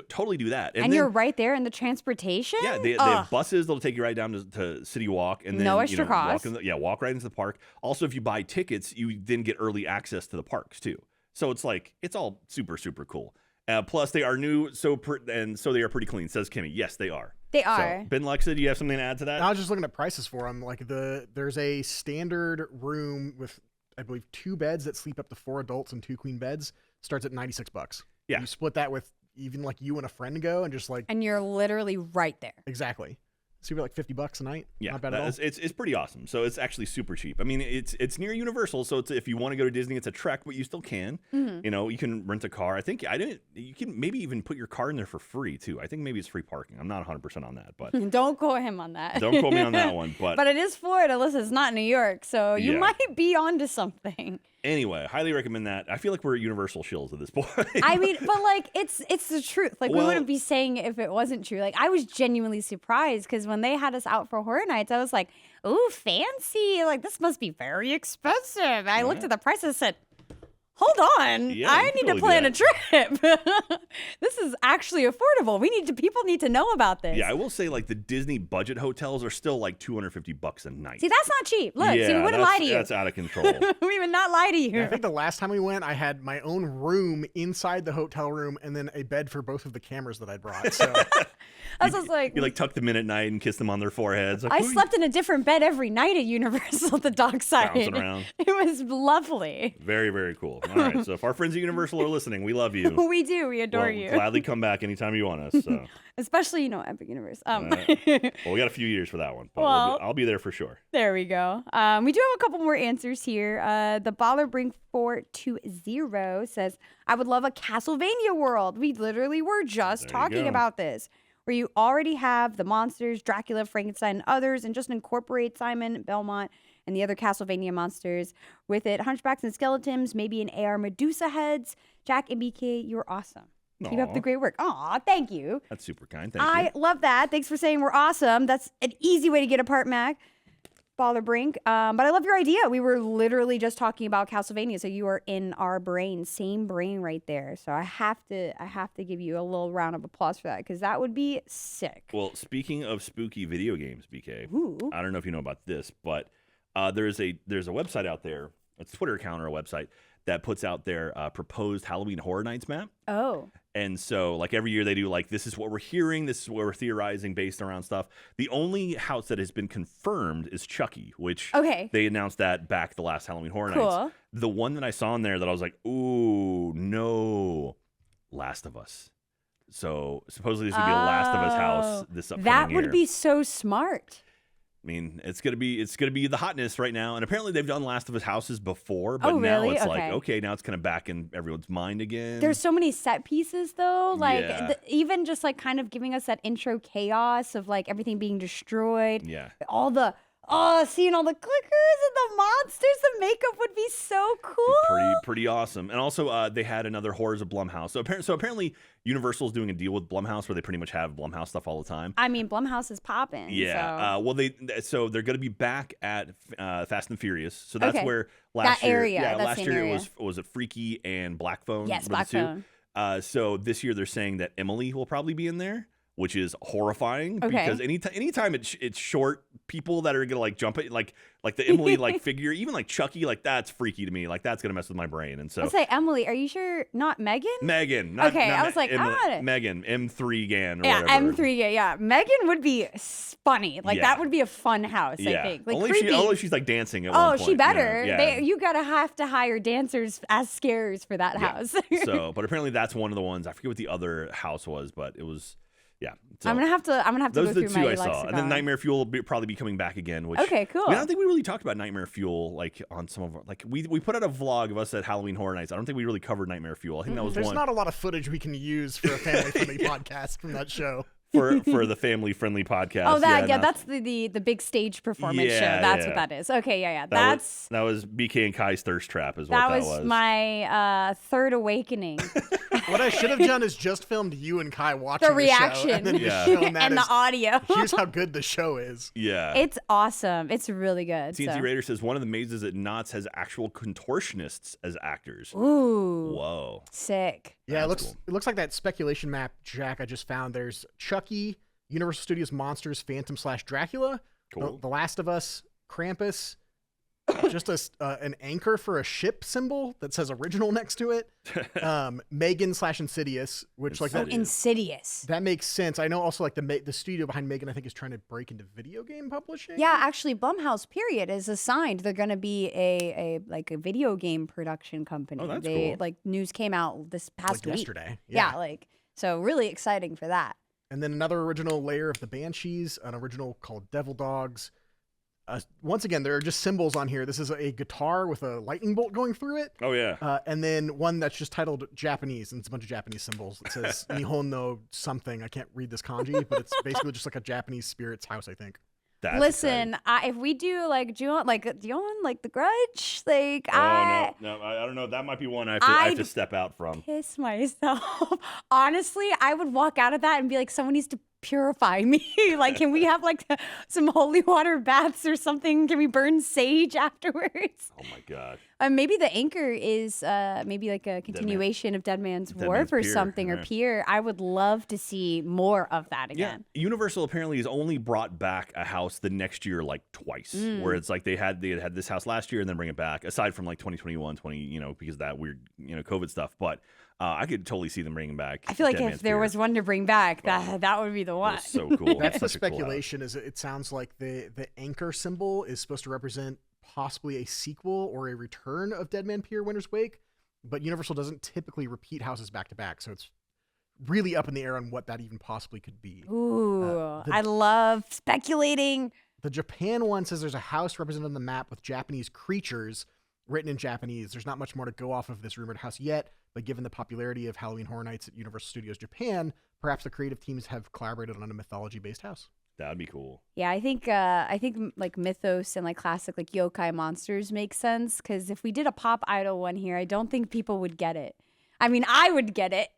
totally do that. And then, you're right there in the transportation. yeah, they have buses that'll take you right down to City Walk, and then No extra cost. walk right into the park. Also, if you buy tickets, you then get early access to the parks too. So it's like it's all super super cool. Plus, they are new, so they are pretty clean. Says Kimmy. Yes, they are. They are. So, Ben Lexa, do you have something to add to that? I was just looking at prices for them. Like there's a standard room with, I believe, 2 beds that sleep up to 4 adults and 2 queen beds. Starts at $96. Yeah. You split that with even like you and a friend go and just like. And you're literally right there. Exactly. So you're like $50 a night. Yeah, Not bad at all. it's pretty awesome. So it's actually super cheap. I mean, it's near Universal, so if you want to go to Disney, it's a trek, but you still can. You know, you can rent a car. I think you can maybe even put your car in there for free too. I think maybe it's free parking. I'm not 100% on that, but Don't quote him on that. don't quote me on that one. But it is Florida. Listen, it's not New York, so you Yeah. might be onto something. anyway, highly recommend that. I feel like we're Universal shills at this point. I mean, but like it's the truth. Like we Well- wouldn't be saying it if it wasn't true. Like I was genuinely surprised because when they had us out for Horror Nights, I was like, "Ooh, fancy! Like this must be very expensive." And I looked at the price and said, "Hold on, Yeah, I you need can to totally plan a trip. This is actually affordable. People need to know about this." Yeah, I will say like the Disney budget hotels are still like $250 a night. See, that's not cheap. Look, yeah, see, we wouldn't lie to you. That's out of control. We would not lie to you. Yeah, I think the last time we went, I had my own room inside the hotel room and then a bed for both of the cameras that I brought. So I was just like, You like tuck them in at night and kiss them on their foreheads. Like, I "Who are you?" slept in a different bed every night at Universal at the dockside. Bouncing around. It was lovely. Very, very cool. All right, so if our friends at Universal are listening, we love you. We do. We adore Well, you. gladly come back anytime you want us. So, Especially, Epic Universe. well, we got a few years for that one, but Well- I'll be there for sure. There we go. We do have a couple more answers here. The Baller Brink 420 says, I would love a Castlevania world. We literally were just There you talking go. about this, where you already have the monsters, Dracula, Frankenstein, and others, and just incorporate Simon, Belmont, and the other Castlevania monsters with it. Hunchbacks and skeletons, maybe an AR Medusa heads. Jack and BK, you're awesome. Keep up Aw. the great work. Aw, thank you. That's super kind. Thank I you. love that. Thanks for saying we're awesome. That's an easy way to get a part, Mac. Baller Brink. But I love your idea. We were literally just talking about Castlevania, so you are in our brain, same brain right there. So I have to give you a little round of applause for that because that would be sick. Well, speaking of spooky video games, BK, Ooh. I don't know if you know about this, but there's a website out there, a Twitter account or a website that puts out their proposed Halloween Horror Nights map. Oh. And so, like, every year they do, like, this is what we're hearing, this is what we're theorizing based around stuff. The only house that has been confirmed is Chucky, which Okay. they announced that back the last Halloween Horror Cool. Nights. The one that I saw in there that I was like, ooh, no, Last of Us. So, supposedly this would be a Last of Us house this upcoming That year. would be so smart. I mean, it's gonna be the hotness right now, and apparently they've done Last of Us houses before, but Oh, now really? it's like Okay. okay, now it's kind of back in everyone's mind again. There's so many set pieces though, like Yeah. even just like kind of giving us that intro chaos of like everything being destroyed. Yeah. All the seeing all the clickers and the monsters, the makeup would be so cool. Pretty awesome. And also, they had another Horrors of Blumhouse. So apparently, Universal's doing a deal with Blumhouse where they pretty much have Blumhouse stuff all the time. I mean, Blumhouse is popping. Yeah. So. Well, they're going to be back at Fast and Furious. So that's Okay. where last year, area, yeah, that last same year area. it was it Freaky and Black Phone. Yes, were the Black two. Phone. So this year they're saying that Emily will probably be in there, which is horrifying Okay. because anytime it's short people that are gonna like jump it like the Emily like figure, even like Chucky, like that's freaky to me. Like that's gonna mess with my brain. And so I'll say Emily. Are you sure not Megan? Megan, Okay, I was like, Megan M3 Gan or Yeah, whatever. M3. Yeah. Megan would be funny. Like Yeah. that would be a fun house. I Yeah, think. Like only creepy. she's like dancing at Oh, one point. she better. Yeah. You gotta have to hire dancers as scares for that Yeah. house. So, but apparently that's one of the ones. I forget what the other house was, but it was, yeah. So I'm gonna have to those go are the through two my I saw, and then lexicon. Nightmare Fuel will probably be coming back again. Which Okay, cool. I don't think we really talked about Nightmare Fuel like on some of our like we put out a vlog of us at Halloween Horror Nights. I don't think we really covered Nightmare Fuel. I think that was there's one. not a lot of footage we can use for a family-friendly podcast from that show. for the family friendly podcast. Oh, that no. that's the big stage performance show. Yeah, That's yeah. what that is. Okay, yeah. That was BK and Kai's thirst trap is what that that was my third awakening. What I should have done is just filmed you and Kai watching The reaction. show, and then Yeah. just shown that And the as, audio. here's how good the show is. Yeah. It's awesome. It's really good. TNT so. Raider says one of the mazes at Knott's has actual contortionists as actors. Ooh, Whoa. sick. Yeah, That's it looks like that speculation map, Jack, I just found. There's Chucky, Universal Studios Monsters, Phantom/Dracula, Cool. The Last of Us, Krampus, just an anchor for a ship symbol that says original next to it. Megan/Insidious, which like that, Insidious. that makes sense. I know also like the studio behind Megan, I think, is trying to break into video game publishing. Yeah, actually, Blumhouse period is assigned. They're going to be a video game production company. Oh, that's they cool. like news came out this past week. yesterday. Yeah, like so really exciting for that. And then another original layer of the Banshees, an original called Devil Dogs. Once again, there are just symbols on here. This is a guitar with a lightning bolt going through it. Oh yeah. And then one that's just titled Japanese, and it's a bunch of Japanese symbols. It says Nihon no something. I can't read this kanji, but it's basically just like a Japanese spirit's house, I think. That's Listen, exciting. if we do do you want like The Grudge? Like Oh no, I don't know. That might be one I have to step out from. piss myself. Honestly, I would walk out of that and be like, someone needs to purify me. Like, can we have like some holy water baths or something? Can we burn sage afterwards? Oh my god. Maybe the anchor is maybe like a continuation of Dead Man's Wharf or Pier, something, or right. Pier. I would love to see more of that again. Yeah, Universal apparently has only brought back a house the next year like twice, where it's like they had this house last year and then bring it back. Aside from like 2021, because of that weird COVID stuff, but I could totally see them bringing back. I feel like Dead if Man's there Pier. was one to bring back, that would be the one. That's so cool. That's the Such a cool house. speculation. Is it sounds like the anchor symbol is supposed to represent possibly a sequel or a return of Dead Man Pier Winter's Wake, but Universal doesn't typically repeat houses back to back, so it's really up in the air on what that even possibly could be. Ooh, I love speculating. The Japan one says there's a house represented on the map with Japanese creatures written in Japanese. There's not much more to go off of this rumored house yet, but given the popularity of Halloween Horror Nights at Universal Studios Japan, perhaps the creative teams have collaborated on a mythology-based house. That'd be cool. Yeah, I think like mythos and like classic like yokai monsters make sense, because if we did a pop idol one here, I don't think people would get it. I mean, I would get it,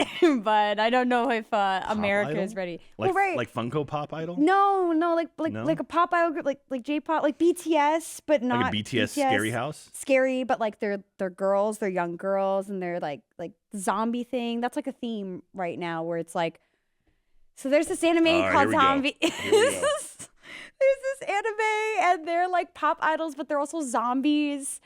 but I don't know if America idol? is ready. Like, right. like Funko Pop Idol? No, like No? like a pop idol group, like J-pop, like BTS, but not Like a BTS scary house? Scary, but like they're girls, they're young girls, and they're like zombie thing. That's like a theme right now where it's like, so there's this anime All right, called here we go. Zombie. Here we go. There's this anime, and they're like pop idols, but they're also zombies.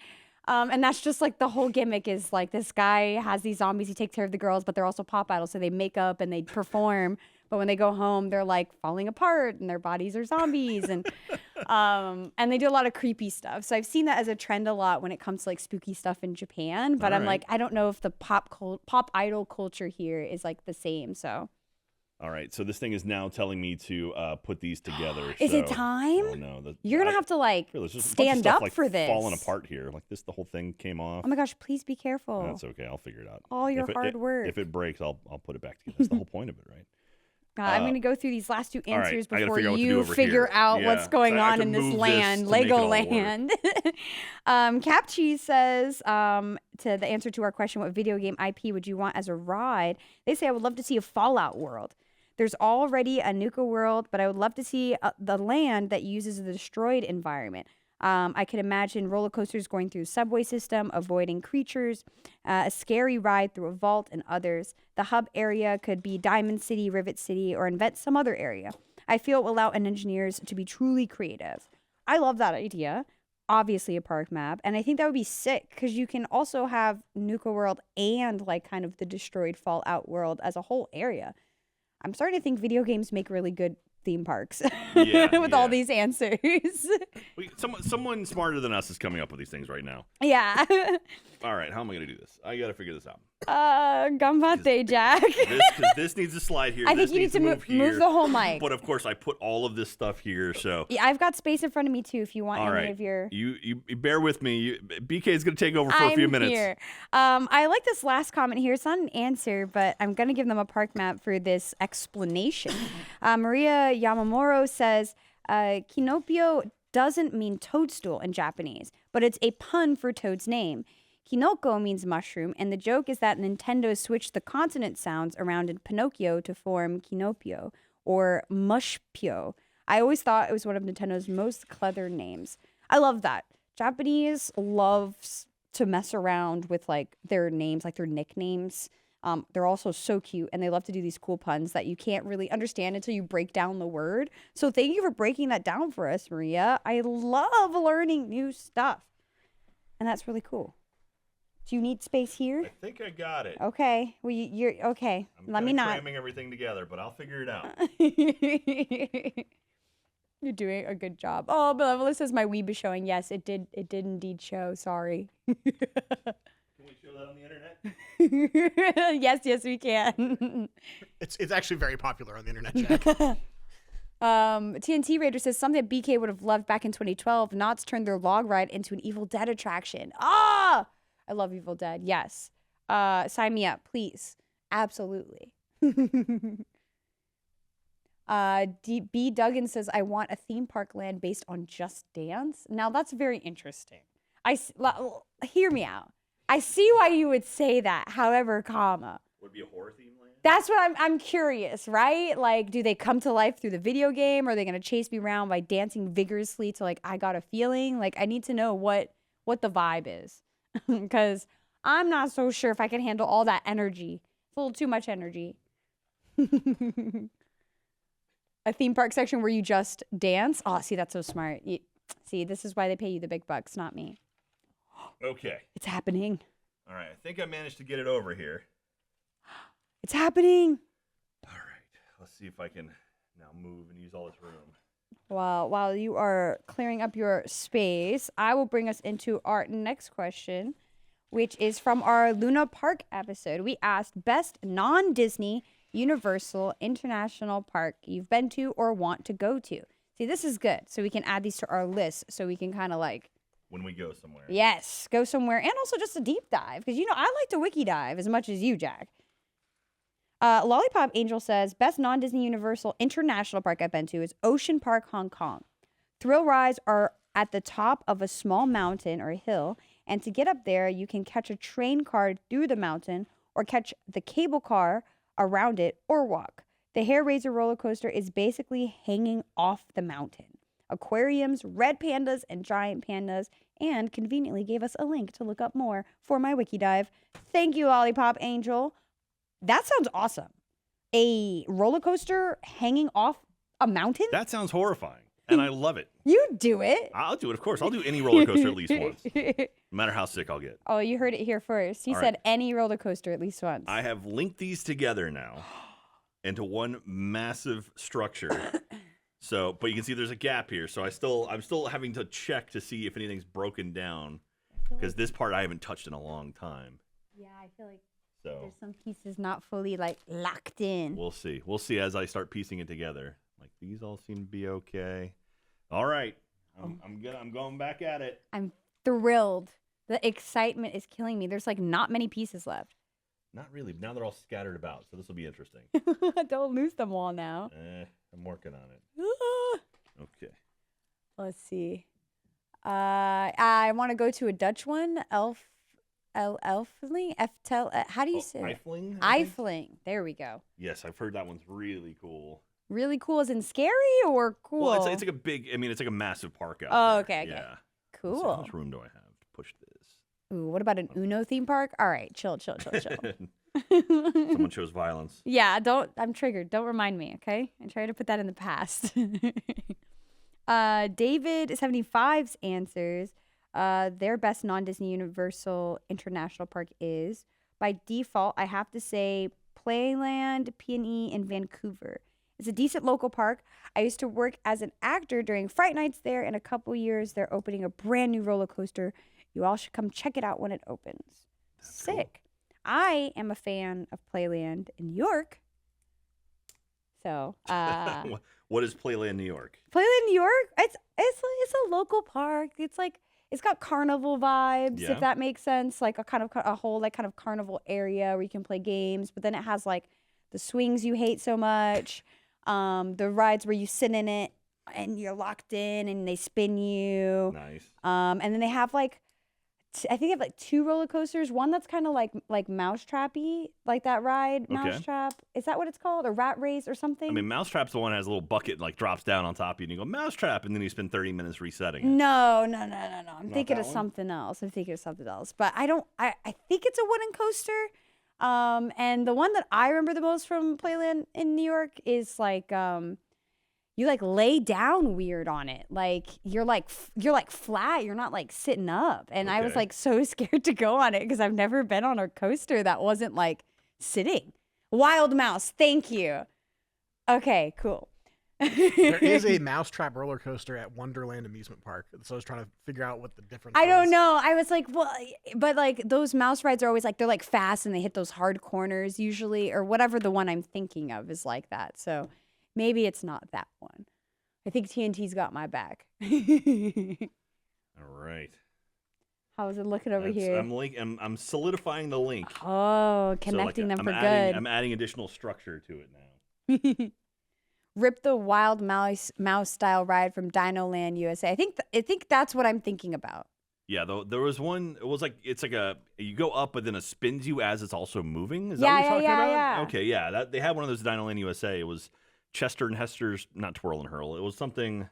And that's just like the whole gimmick is like this guy has these zombies, he takes care of the girls, but they're also pop idols, so they make up and they perform. But when they go home, they're like falling apart and their bodies are zombies, and they do a lot of creepy stuff. So I've seen that as a trend a lot when it comes to like spooky stuff in Japan. But I'm like, I don't know if the pop idol culture here is like the same. So. All right, so this thing is now telling me to put these together. Is it so- time? Oh no, You're gonna have to like There's just a bunch of stand stuff, up like, for this. falling apart here. Like the whole thing came off. Oh my gosh, please be careful. That's okay. I'll figure it out. All your hard work. If it breaks, I'll put it back together. That's the whole point of it, right? I'm going to go through these last two all right, answers I gotta before figure out what to do you over figure here. out Yeah, what's going so I have on to in this move this land, to make it Lego all work. land. Cap Cheese says to the answer to our question, what video game IP would you want as a ride? They say, I would love to see a Fallout world. There's already a Nuka world, but I would love to see the land that uses the destroyed environment. I can imagine roller coasters going through a subway system, avoiding creatures, a scary ride through a vault, and others. The hub area could be Diamond City, Rivet City, or invent some other area. I feel it will allow engineers to be truly creative. I love that idea. Obviously a park map. And I think that would be sick because you can also have Nuka World and like kind of the destroyed Fallout world as a whole area. I'm starting to think video games make really good theme parks Yeah, with all these answers. Someone smarter than us is coming up with these things right now. Yeah. All right, how am I going to do this? I got to figure this out. Gambate, Jack. This needs to slide here. I think you need to move the whole mic. But of course, I put all of this stuff here, so. Yeah, I've got space in front of me too. If you want all any right. of your. You bear with me. BK is going to take over for a few minutes. Here. I like this last comment here. It's not an answer, but I'm going to give them a park map for this explanation. Maria Yamamoro says, Kinopio doesn't mean toadstool in Japanese, but it's a pun for Toad's name. Kinoko means mushroom, and the joke is that Nintendo switched the consonant sounds around in Pinocchio to form Kinopio or Mushpio. I always thought it was one of Nintendo's most clever names. I love that. Japanese loves to mess around with like their names, like their nicknames. They're also so cute, and they love to do these cool puns that you can't really understand until you break down the word. So thank you for breaking that down for us, Maria. I love learning new stuff, and that's really cool. Do you need space here? I think I got it. Okay. Well, you're okay. Let me not. I'm cramming everything together, but I'll figure it out. You're doing a good job. Oh, Benevolent says my weeb is showing. Yes, it did. It did indeed show. Sorry. Can we show that on the internet? Yes, we can. It's actually very popular on the internet, Jack. TNT Raider says something that BK would have loved back in 2012. Knott's turned their log ride into an Evil Dead attraction. Ah! I love Evil Dead. Yes. Sign me up, please. Absolutely. B. Duggan says, I want a theme park land based on Just Dance. Now, that's very interesting. Hear me out. I see why you would say that. However, Would it be a horror theme land? That's what I'm curious, right? Like, do they come to life through the video game? Or are they going to chase me around by dancing vigorously to, like, I Got a Feeling? Like, I need to know what the vibe is. Because I'm not so sure if I can handle all that energy. It's a little too much energy. A theme park section where you just dance. Oh, see, that's so smart. See, this is why they pay you the big bucks, not me. Okay. It's happening. All right. I think I managed to get it over here. It's happening. All right. Let's see if I can now move and use all this room. Well, while you are clearing up your space, I will bring us into our next question, which is from our Luna Park episode. We asked best non-Disney Universal International Park you've been to or want to go to. See, this is good. So we can add these to our list so we can kind of like... When we go somewhere. Yes, go somewhere. And also just a deep dive. Because, I like to wiki dive as much as you, Jack. Lollipop Angel says, best non-Disney Universal International Park I've been to is Ocean Park, Hong Kong. Thrill rides are at the top of a small mountain or hill, and to get up there, you can catch a train car through the mountain or catch the cable car around it or walk. The Hair Raiser roller coaster is basically hanging off the mountain. Aquariums, red pandas, and giant pandas, and conveniently gave us a link to look up more for my wiki dive. Thank you, Lollipop Angel. That sounds awesome. A roller coaster hanging off a mountain? That sounds horrifying, and I love it. You do it. I'll do it, of course. I'll do any roller coaster at least once, no matter how sick I'll get. Oh, you heard it here first. He said any roller coaster at least once. I have linked these together now into one massive structure. So, but you can see there's a gap here. So I'm still having to check to see if anything's broken down, because this part I haven't touched in a long time. Yeah, I feel like so there's some pieces not fully locked in. We'll see. We'll see as I start piecing it together. Like, these all seem to be okay. All right. I'm good. I'm going back at it. I'm thrilled. The excitement is killing me. There's not many pieces left. Not really. Now they're all scattered about, so this will be interesting. Don't lose them all now. I'm working on it. Okay. Let's see. I want to go to a Dutch one. Elfling? How do you say it? Eifling? Eifling. There we go. Yes, I've heard that one's really cool. Really cool as in scary or cool? Well, it's like a big, it's like a massive park out there. Okay. Yeah. Cool. Cool. So how much room do I have to push this? Ooh, what about an Uno theme park? All right, chill. Someone chose violence. Yeah, I'm triggered. Don't remind me, okay? I try to put that in the past. David 75's answers. Their best non-Disney Universal International Park is, by default, I have to say Playland, P&E, and Vancouver. It's a decent local park. I used to work as an actor during Fright Nights there. In a couple years, they're opening a brand new roller coaster. You all should come check it out when it opens. Sick. Cool. I am a fan of Playland in New York. So, what is Playland New York? Playland New York, it's a local park. It's got carnival vibes, if that makes sense. Like a whole like kind of carnival area where you can play games, but then it has like the swings you hate so much, the rides where you sit in it and you're locked in and they spin you. Nice. And then they have like I think they have like 2 roller coasters. One that's kind of like Mousetrappy, like that ride, Mousetrap. Is that what it's called? Or Rat Race or something? I mean, Mousetrap's the one that has a little bucket and like drops down on top of you and you go, Mousetrap, and then you spend 30 minutes resetting it. No. I'm thinking of something else. But I think it's a wooden coaster. And the one that I remember the most from Playland in New York is like you like lay down weird on it. Like you're like flat. You're not like sitting up. And I was like so scared to go on it because I've never been on a coaster that wasn't like sitting. Wild Mouse. Thank you. Okay, cool. There is a Mousetrap roller coaster at Wonderland Amusement Park. So I was trying to figure out what the difference I don't know. I was like, well, but like those mouse rides are always like, they're like fast and they hit those hard corners usually, or whatever the one I'm thinking of is like that. So maybe it's not that one. I think TNT's got my back. All right. How is it looking over here? I'm solidifying the link. Oh, connecting them for good. I'm adding additional structure to it now. Rip the Wild Mouse style ride from Dino Land USA. I think that's what I'm thinking about. Yeah, though there was one. It's like you go up, but then it spins you as it's also moving. Is that Yeah, what you're talking about? yeah. Okay, yeah. They had one of those Dino Land USA. It was Chester and Hester's, not Twirl and Hurl. It was something. I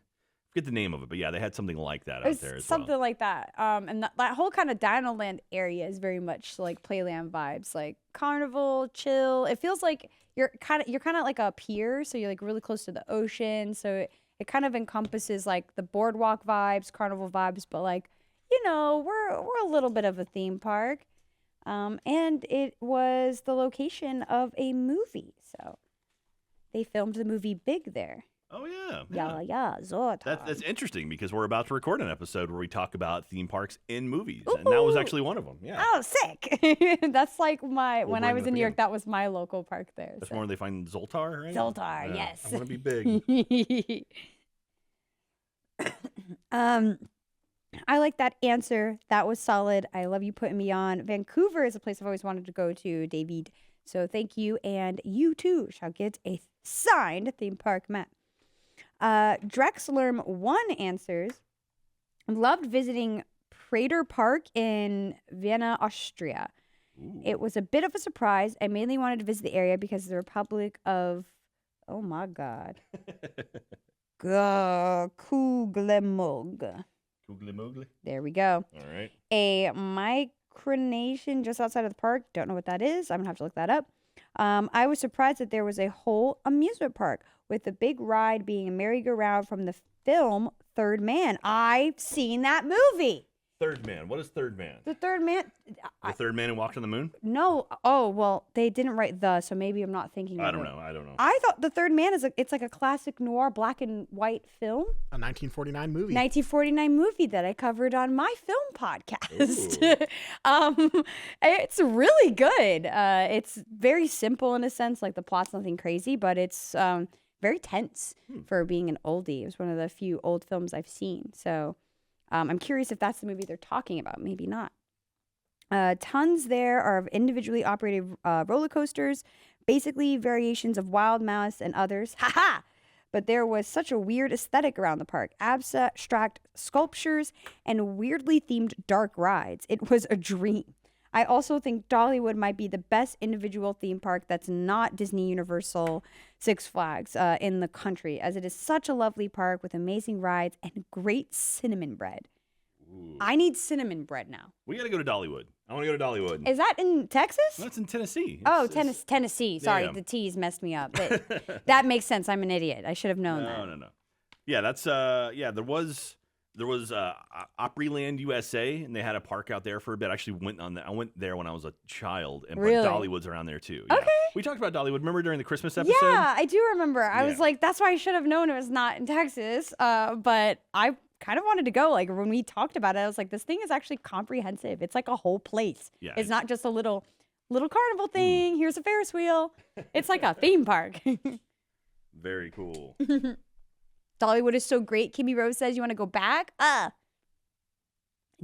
forget the name of it, but yeah, they had something like that out there as something well. like that. And that whole kind of Dino Land area is very much like Playland vibes, like carnival, chill. It feels like you're kind of like a pier, so you're like really close to the ocean. So it kind of encompasses like the boardwalk vibes, carnival vibes, but like, you know, we're a little bit of a theme park. And it was the location of a movie, so they filmed the movie Big there. Oh yeah. Yeah, Zortan. That's interesting because we're about to record an episode where we talk about theme parks in movies, and that was actually one of them. Yeah. Oh, sick! That's like when I was in New York, that was my local park there. That's where they find Zoltar, right? Zoltar, yes. I want to be big. I like that answer. That was solid. I love you putting me on. Vancouver is a place I've always wanted to go to, David. So thank you, and you too shall get a signed theme park map. Drexlerm1 answers, loved visiting Prater Park in Vienna, Austria. Ooh. It was a bit of a surprise. I mainly wanted to visit the area because of the Republic of, oh my God, Kuglemog. There we go. All right. A micronation just outside of the park. Don't know what that is. I'm going to have to look that up. I was surprised that there was a whole amusement park with the big ride being a merry-go-round from the film Third Man. I've seen that movie. Third Man. What is Third Man? The Third Man. The Third Man Who Walked on the Moon? No. Oh, well, they didn't write the, so maybe I'm not thinking of it. I don't know. I thought The Third Man it's like a classic noir black and white film. A 1949 movie. 1949 movie that I covered on my film podcast. It's really good. It's very simple in a sense, like the plot's nothing crazy, but it's very tense for being an oldie. It was one of the few old films I've seen. So I'm curious if that's the movie they're talking about. Maybe not. Tons there are of individually operated roller coasters, basically variations of Wild Mouse and others. Ha! But there was such a weird aesthetic around the park. Abstract sculptures and weirdly themed dark rides. It was a dream. I also think Dollywood might be the best individual theme park that's not Disney, Universal, Six Flags in the country, as it is such a lovely park with amazing rides and great cinnamon bread. Ooh. I need cinnamon bread now. We got to go to Dollywood. I want to go to Dollywood. Is that in Texas? That's in Tennessee. Tennessee. Sorry, yeah. The T's messed me up. That makes sense. I'm an idiot. I should have known that. No. Yeah, that's there was There was Opryland USA, and they had a park out there for a bit. I actually went on that. I went there when I was a child, and Really? but Dollywood's around there too. Yeah. Okay. We talked about Dollywood. Remember during the Christmas episode? Yeah, I do remember. I was Yeah. like, that's why I should have known it was not in Texas. But I kind of wanted to go. Like when we talked about it, I was like, this thing is actually comprehensive. It's like a whole place. Yeah, It's not just a little carnival thing. Here's a Ferris wheel. It's like a theme park. Very cool. Dollywood is so great. Kimmy Rose says, you want to go back?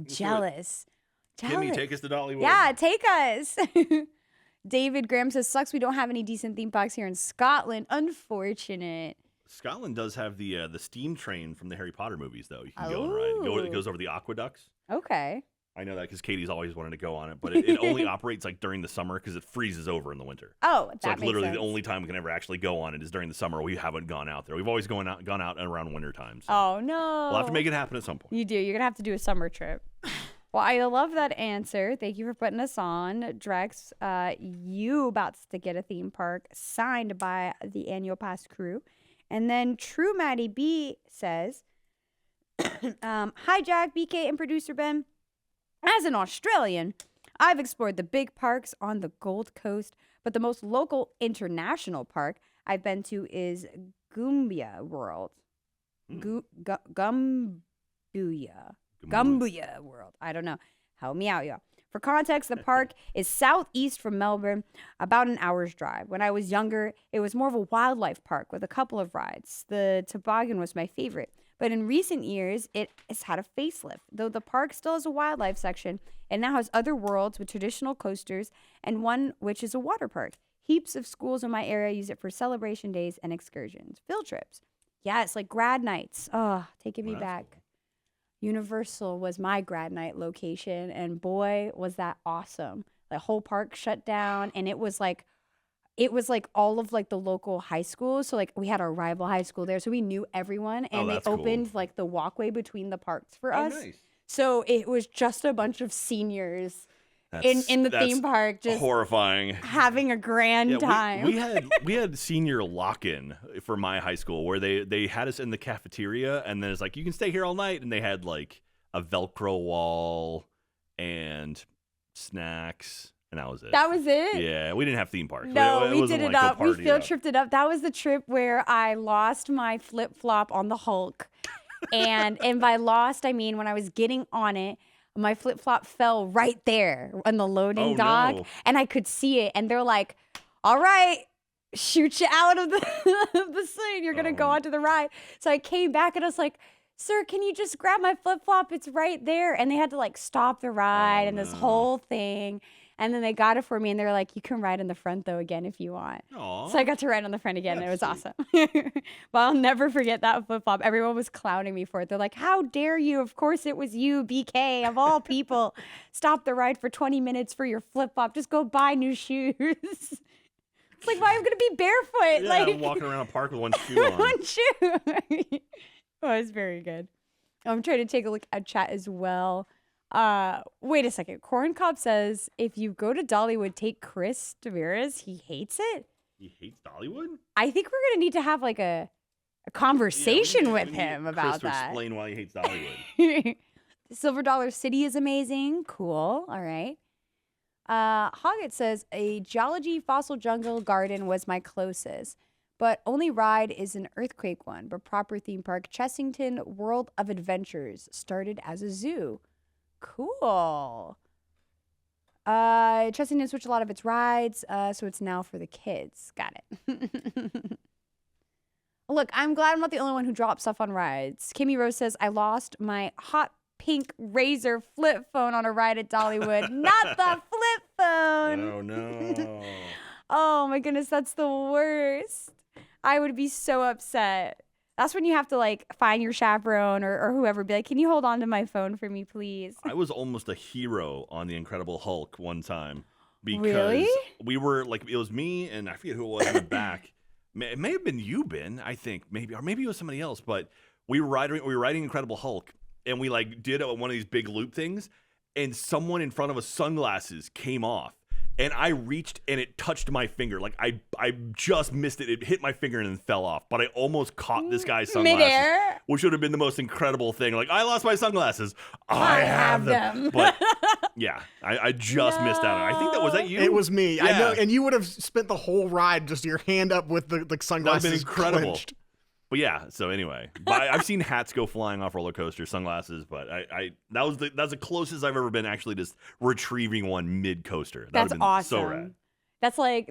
Jealous. Kimmy, take us to Dollywood. Yeah, take us. David Graham says, sucks we don't have any decent theme parks here in Scotland. Unfortunate. Scotland does have the steam train from the Harry Potter movies, though. You can go and ride. It goes over the aqueducts. Okay. I know that because Katie's always wanted to go on it, but it only operates like during the summer because it freezes over in the winter. Oh, So that like makes literally sense. the only time we can ever actually go on it is during the summer. We haven't gone out there. We've always gone out and around winter time. So Oh, no. we'll have to make it happen at some point. You do. You're going to have to do a summer trip. Well, I love that answer. Thank you for putting us on. Drex, you about to get a theme park signed by the Annual Pass crew. And then True Maddie B says, hi, Jack, BK, and producer Ben. As an Australian, I've explored the big parks on the Gold Coast, but the most local international park I've been to is Goombia World. Gumbuya World. I don't know. Help me out, y'all. For context, the park is southeast from Melbourne, about an hour's drive. When I was younger, it was more of a wildlife park with a couple of rides. The toboggan was my favorite. But in recent years, it has had a facelift. Though the park still has a wildlife section, it now has other worlds with traditional coasters and one which is a water park. Heaps of schools in my area use it for celebration days and excursions. Field trips. Yeah, it's like grad nights. Oh, taking me Well, that's back. cool. Universal was my grad night location, and boy, was that awesome. The whole park shut down, and it was like all of like the local high schools. So like we had our rival high school there, so we knew everyone, and they that's cool. opened like the walkway between the parks for Oh, us. nice. So it was just a bunch of seniors in the That's theme park just horrifying. having a grand Yeah, time. we had senior lock-in for my high school where they had us in the cafeteria, and then it's like you can stay here all night, and they had like a Velcro wall and snacks. And that was it. That was it? Yeah, we didn't have theme parks. No, we wasn't did it like, go up. We party field up. tripped it up. That was the trip where I lost my flip-flop on the Hulk. And by lost, I mean when I was getting on it, my flip-flop fell right there on the loading Oh, dock. no. And I could see it. And they're like, all right, shoot you out of the, of the scene. You're going to go onto the ride. So I came back and I was like, sir, can you just grab my flip-flop? It's right there. And they had to like stop the ride and this whole thing. And then they got it for me, and they were like, you can ride in the front, though, again, if you want. Aw. So I got to ride on the front again, and it was That's awesome. But I'll never forget that flip-flop. Everyone was clowning me for it. They're like, how dare you? Of course it was you, BK, of all people. Stop the ride for 20 minutes for your flip-flop. Just go buy new shoes. It's like, why am I going to be barefoot? Yeah, like I'm walking around a park with one shoe on. one shoe. Oh, it's very good. I'm trying to take a look at chat as well. Wait a second. Corn Cob says, if you go to Dollywood, take Chris Tavares. He hates it. He hates Dollywood? I think we're going to need to have like a conversation with him about Chris to that. explain why he hates Dollywood. The Silver Dollar City is amazing. Cool. All right. Hoggett says, a geology fossil jungle garden was my closest, but only ride is an earthquake one. But proper theme park, Chessington World of Adventures, started as a zoo. Cool. Chessington switched a lot of its rides, so it's now for the kids. Got it. Look, I'm glad I'm not the only one who drops stuff on rides. Kimmy Rose says, I lost my hot pink Razor flip phone on a ride at Dollywood. Not the flip phone. Oh, no. Oh, my goodness, that's the worst. I would be so upset. That's when you have to, like, find your chaperone or whoever. Be like, can you hold on to my phone for me, please? I was almost a hero on the Incredible Hulk one time. Because Really? we were, like, it was me and I forget who it was in the back. It may have been you, Ben, I think, maybe. Or maybe it was somebody else. But we were riding Incredible Hulk. And we, like, did one of these big loop things. And someone in front of us, sunglasses came off. and I reached and it touched my finger. Like I just missed it. It hit my finger and then fell off. But I almost caught this guy's sunglasses, Midair. which would have been the most incredible thing. Like, I lost my sunglasses. I have them. But yeah, I just missed out. I think was that you? It was me. Yeah. I know, and you would have spent the whole ride just your hand up with the sunglasses. That would have been incredible. Clenched. But yeah, so anyway, I've seen hats go flying off roller coasters, sunglasses, but that's the closest I've ever been actually just retrieving one mid coaster. That's awesome. So rad.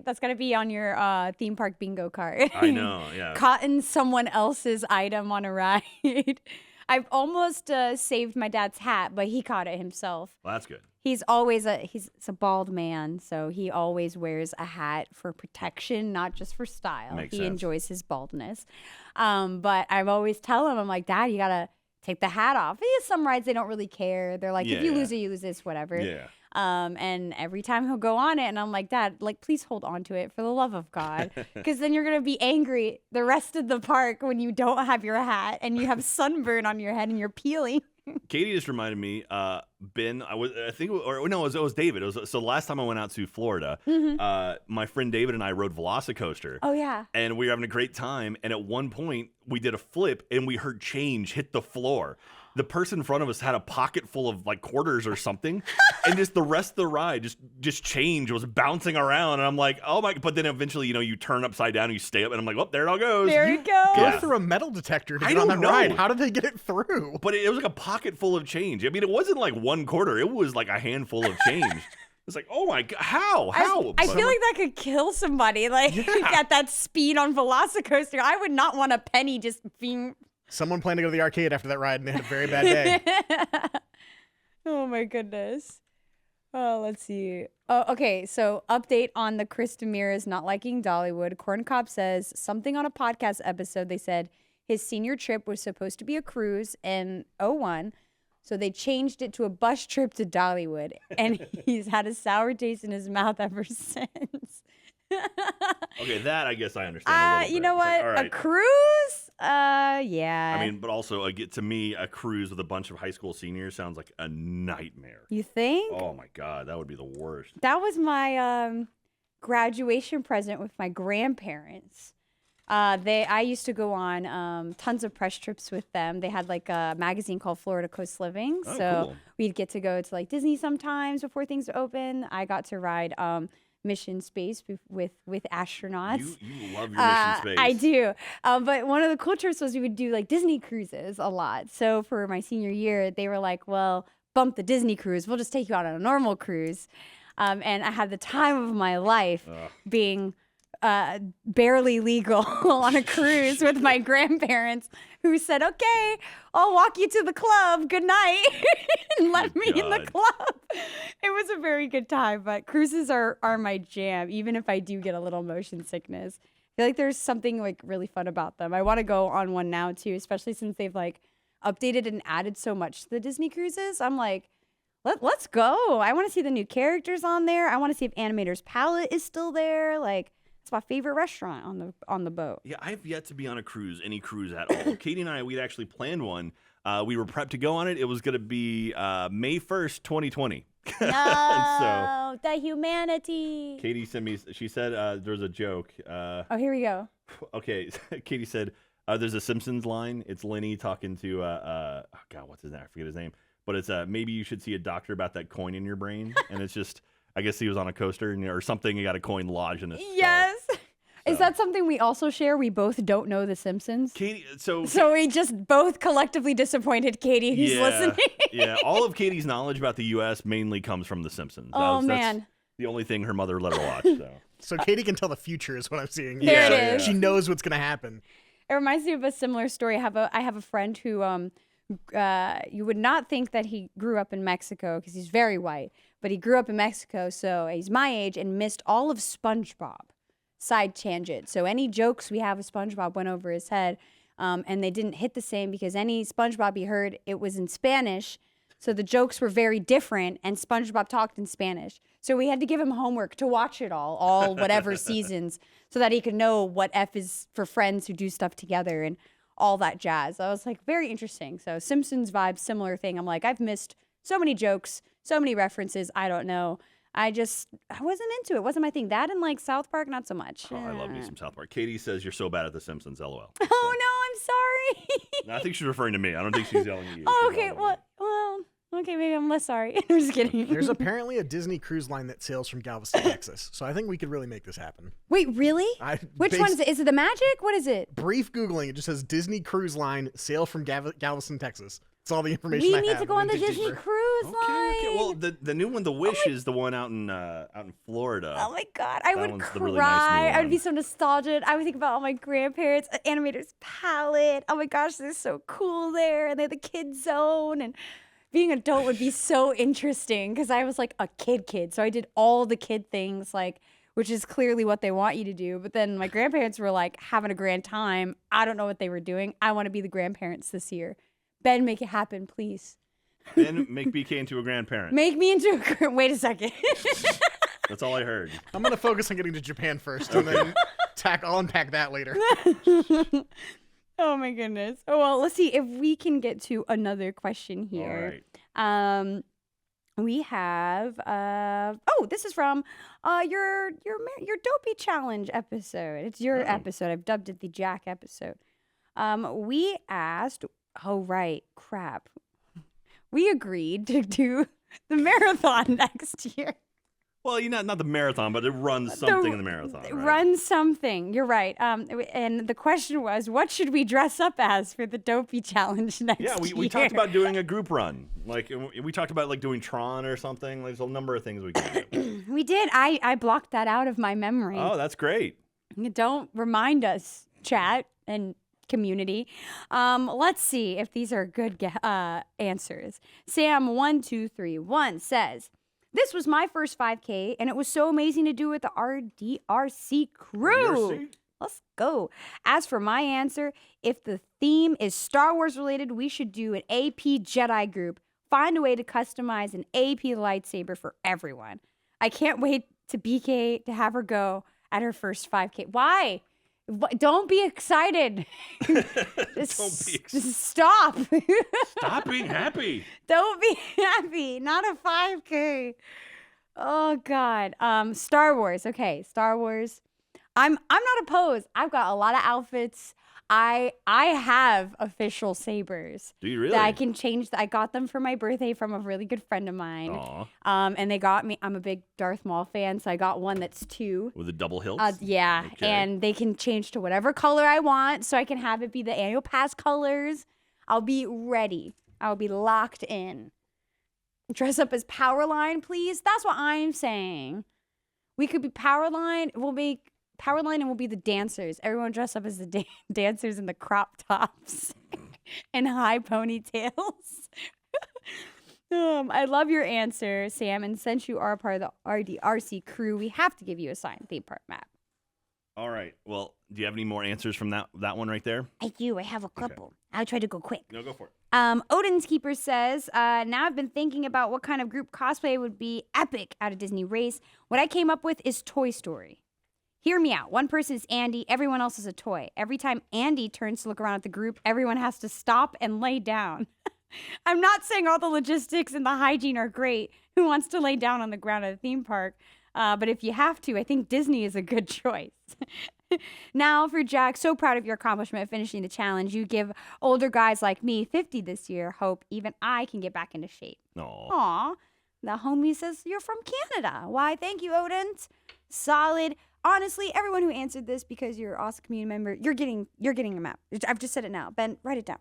That's gotta be on your theme park bingo card. I know, yeah. Caught someone else's item on a ride. I've almost saved my dad's hat, but he caught it himself. Well, that's good. He's always he's a bald man, so he always wears a hat for protection, not just for style. Makes he sense. enjoys his baldness. But I've always tell him, I'm like, Dad, you gotta take the hat off. Some rides they don't really care. They're like, if you lose it, you lose this, whatever. Yeah. And every time he'll go on it, and I'm like, Dad, like, please hold on to it for the love of God, because then you're gonna be angry the rest of the park when you don't have your hat and you have sunburn on your head and you're peeling. Katie just reminded me, Ben, it was David. So last time I went out to Florida, my friend David and I rode Velocicoaster. Oh, yeah. And we were having a great time. And at one point, we did a flip and we heard change hit the floor. The person in front of us had a pocket full of like quarters or something, and just the rest of the ride, just change was bouncing around, and I'm like, oh my! But then eventually, you turn upside down, and you stay up, and I'm like, well, there it all goes. There it goes. Go through a metal detector to I get on don't that ride. know. How did they get it through? But it was like a pocket full of change. I mean, it wasn't like one quarter; it was like a handful of change. It's like, oh my god, how? I feel like that could kill somebody. Like at that speed on Velocicoaster, I would not want a penny just being. Someone planned to go to the arcade after that ride and they had a very bad day. Oh my goodness. Oh, let's see. Oh, okay. So update on the Chris Ramirez not liking Dollywood. Corn Cob says something on a podcast episode. They said his senior trip was supposed to be a cruise in 01. So they changed it to a bus trip to Dollywood. And he's had a sour taste in his mouth ever since. Okay, that I guess I understand a little bit. You know what? Like, all right. A cruise? Yeah. I mean, but also, to me, a cruise with a bunch of high school seniors sounds like a nightmare. You think? Oh my god, that would be the worst. That was my graduation present with my grandparents. I used to go on tons of press trips with them. They had like a magazine called Florida Coast Living. Oh, So cool. we'd get to go to like Disney sometimes before things open. I got to ride Mission Space with astronauts. You love your Mission Space. I do. But one of the cool trips was we would do like Disney cruises a lot. So for my senior year, they were like, well, bump the Disney cruise. We'll just take you out on a normal cruise. And I had the time of my life being barely legal on a cruise with my grandparents who said, okay, I'll walk you to the club. Good night. And let me in the club. It was a very good time, but cruises are my jam, even if I do get a little motion sickness. I feel like there's something like really fun about them. I want to go on one now too, especially since they've like updated and added so much to the Disney cruises. I'm like, let's go. I want to see the new characters on there. I want to see if Animator's Palette is still there. Like, it's my favorite restaurant on the boat. Yeah, I've yet to be on a cruise, any cruise at all. Katie and I, we'd actually planned one. We were prepped to go on it. It was going to be May 1st, 2020. No, the humanity. Katie sent me, she said there's a joke. Oh, here we go. Okay, Katie said there's a Simpsons line. It's Lenny talking to, oh God, what's his name? I forget his name. But it's maybe you should see a doctor about that coin in your brain. And it's just, I guess he was on a coaster or something. He got a coin lodged in his skull. Yes. So. Is that something we also share? We both don't know The Simpsons. Katie, so we just both collectively disappointed Katie, who's listening. Yeah, all of Katie's knowledge about the U.S. mainly comes from The Simpsons. Man. That's the only thing her mother let her watch. So Katie can tell the future is what I'm seeing. There it is. She knows what's going to happen. It reminds me of a similar story. I have a friend who you would not think that he grew up in Mexico because he's very white, but he grew up in Mexico, so he's my age and missed all of SpongeBob. Side tangent. So any jokes we have with SpongeBob went over his head, and they didn't hit the same because any SpongeBob he heard, it was in Spanish. So the jokes were very different, and SpongeBob talked in Spanish. So we had to give him homework to watch it all whatever seasons, so that he could know what F is for friends who do stuff together and all that jazz. I was like, very interesting. So Simpsons vibe, similar thing. I'm like, I've missed so many jokes, so many references. I don't know. I wasn't into it. Wasn't my thing. That and like South Park, not so much. Oh, I love me some South Park. Katie says you're so bad at The Simpsons. LOL. Oh no, I'm sorry. No, I think she's referring to me. I don't think she's yelling at you. Oh, She's okay, yelling at me. well, okay, maybe I'm less sorry. I'm just kidding. There's apparently a Disney cruise line that sails from Galveston, Texas. So I think we could really make this happen. Wait, really? Which one is it? Is it the Magic? What is it? Brief Googling, it just says Disney Cruise Line sail from Galveston, Texas. That's all the information I We have. need to go on the Disney cruise line. Okay. Well, the new one, The Wish, is the one out in Florida. Oh my god, I That would one's cry. the really nice new I would be one. so nostalgic. I would think about all my grandparents, animator's palette. Oh my gosh, they're so cool there, and they have the kids zone. And being an adult would be so interesting because I was like a kid, so I did all the kid things, like which is clearly what they want you to do. But then my grandparents were like having a grand time. I don't know what they were doing. I want to be the grandparents this year. Ben, make it happen, please. Ben, make BK into a grandparent. Make me into a wait a second. That's all I heard. I'm going to focus on getting to Japan first, and then I'll unpack that later. Oh my goodness. Oh well, let's see if we can get to another question All here. right. We have this is from your Dopey Challenge episode. It's your episode. I've dubbed it the Jack episode. We asked, oh right, crap. We agreed to do the marathon next year. Well, not the marathon, but it runs something in the marathon. Right? Run something. You're right. And the question was, what should we dress up as for the Dopey Challenge next year? Yeah, we talked about doing a group run. Like we talked about like doing Tron or something. Like, there's a number of things we could do. We did. I blocked that out of my memory. Oh, that's great. Don't remind us, chat and community. Let's see if these are good answers. Sam1231 says, this was my first 5K, and it was so amazing to do with the RDRC crew. RDRC? Let's go. As for my answer, if the theme is Star Wars related, we should do an AP Jedi group. Find a way to customize an AP lightsaber for everyone. I can't wait to BK to have her go at her first 5K. Why? Don't be excited. Just stop. Stop being happy. Don't be happy. Not a 5K. Oh God. Star Wars. Okay, Star Wars. I'm not opposed. I've got a lot of outfits. I have official sabers. Do you really? That I can change. I got them for my birthday from a really good friend of mine. Aw. And they got me. I'm a big Darth Maul fan, so I got one that's 2. With the double hilts? Yeah, Okay. and they can change to whatever color I want, so I can have it be the annual pass colors. I'll be ready. I'll be locked in. Dress up as Powerline, please. That's what I'm saying. We could be Powerline. We'll make Powerline, and we'll be the dancers. Everyone dress up as the dancers in the crop tops and high ponytails. I love your answer, Sam. And since you are part of the RDRC crew, we have to give you a signed theme park map. All right. Well, do you have any more answers from that one right there? I do. I have a couple. I'll try to go quick. No, go for it. Odin's Keeper says, now I've been thinking about what kind of group cosplay would be epic at a Disney race. What I came up with is Toy Story. Hear me out. One person is Andy. Everyone else is a toy. Every time Andy turns to look around at the group, everyone has to stop and lay down. I'm not saying all the logistics and the hygiene are great. Who wants to lay down on the ground at a theme park? But if you have to, I think Disney is a good choice. Now for Jack, so proud of your accomplishment of finishing the challenge. You give older guys like me, 50 this year, hope even I can get back into shape. Aw. The homie says you're from Canada. Why, thank you, Odin. Solid. Honestly, everyone who answered this, because you're an awesome community member, you're getting a map. I've just said it now. Ben, write it down.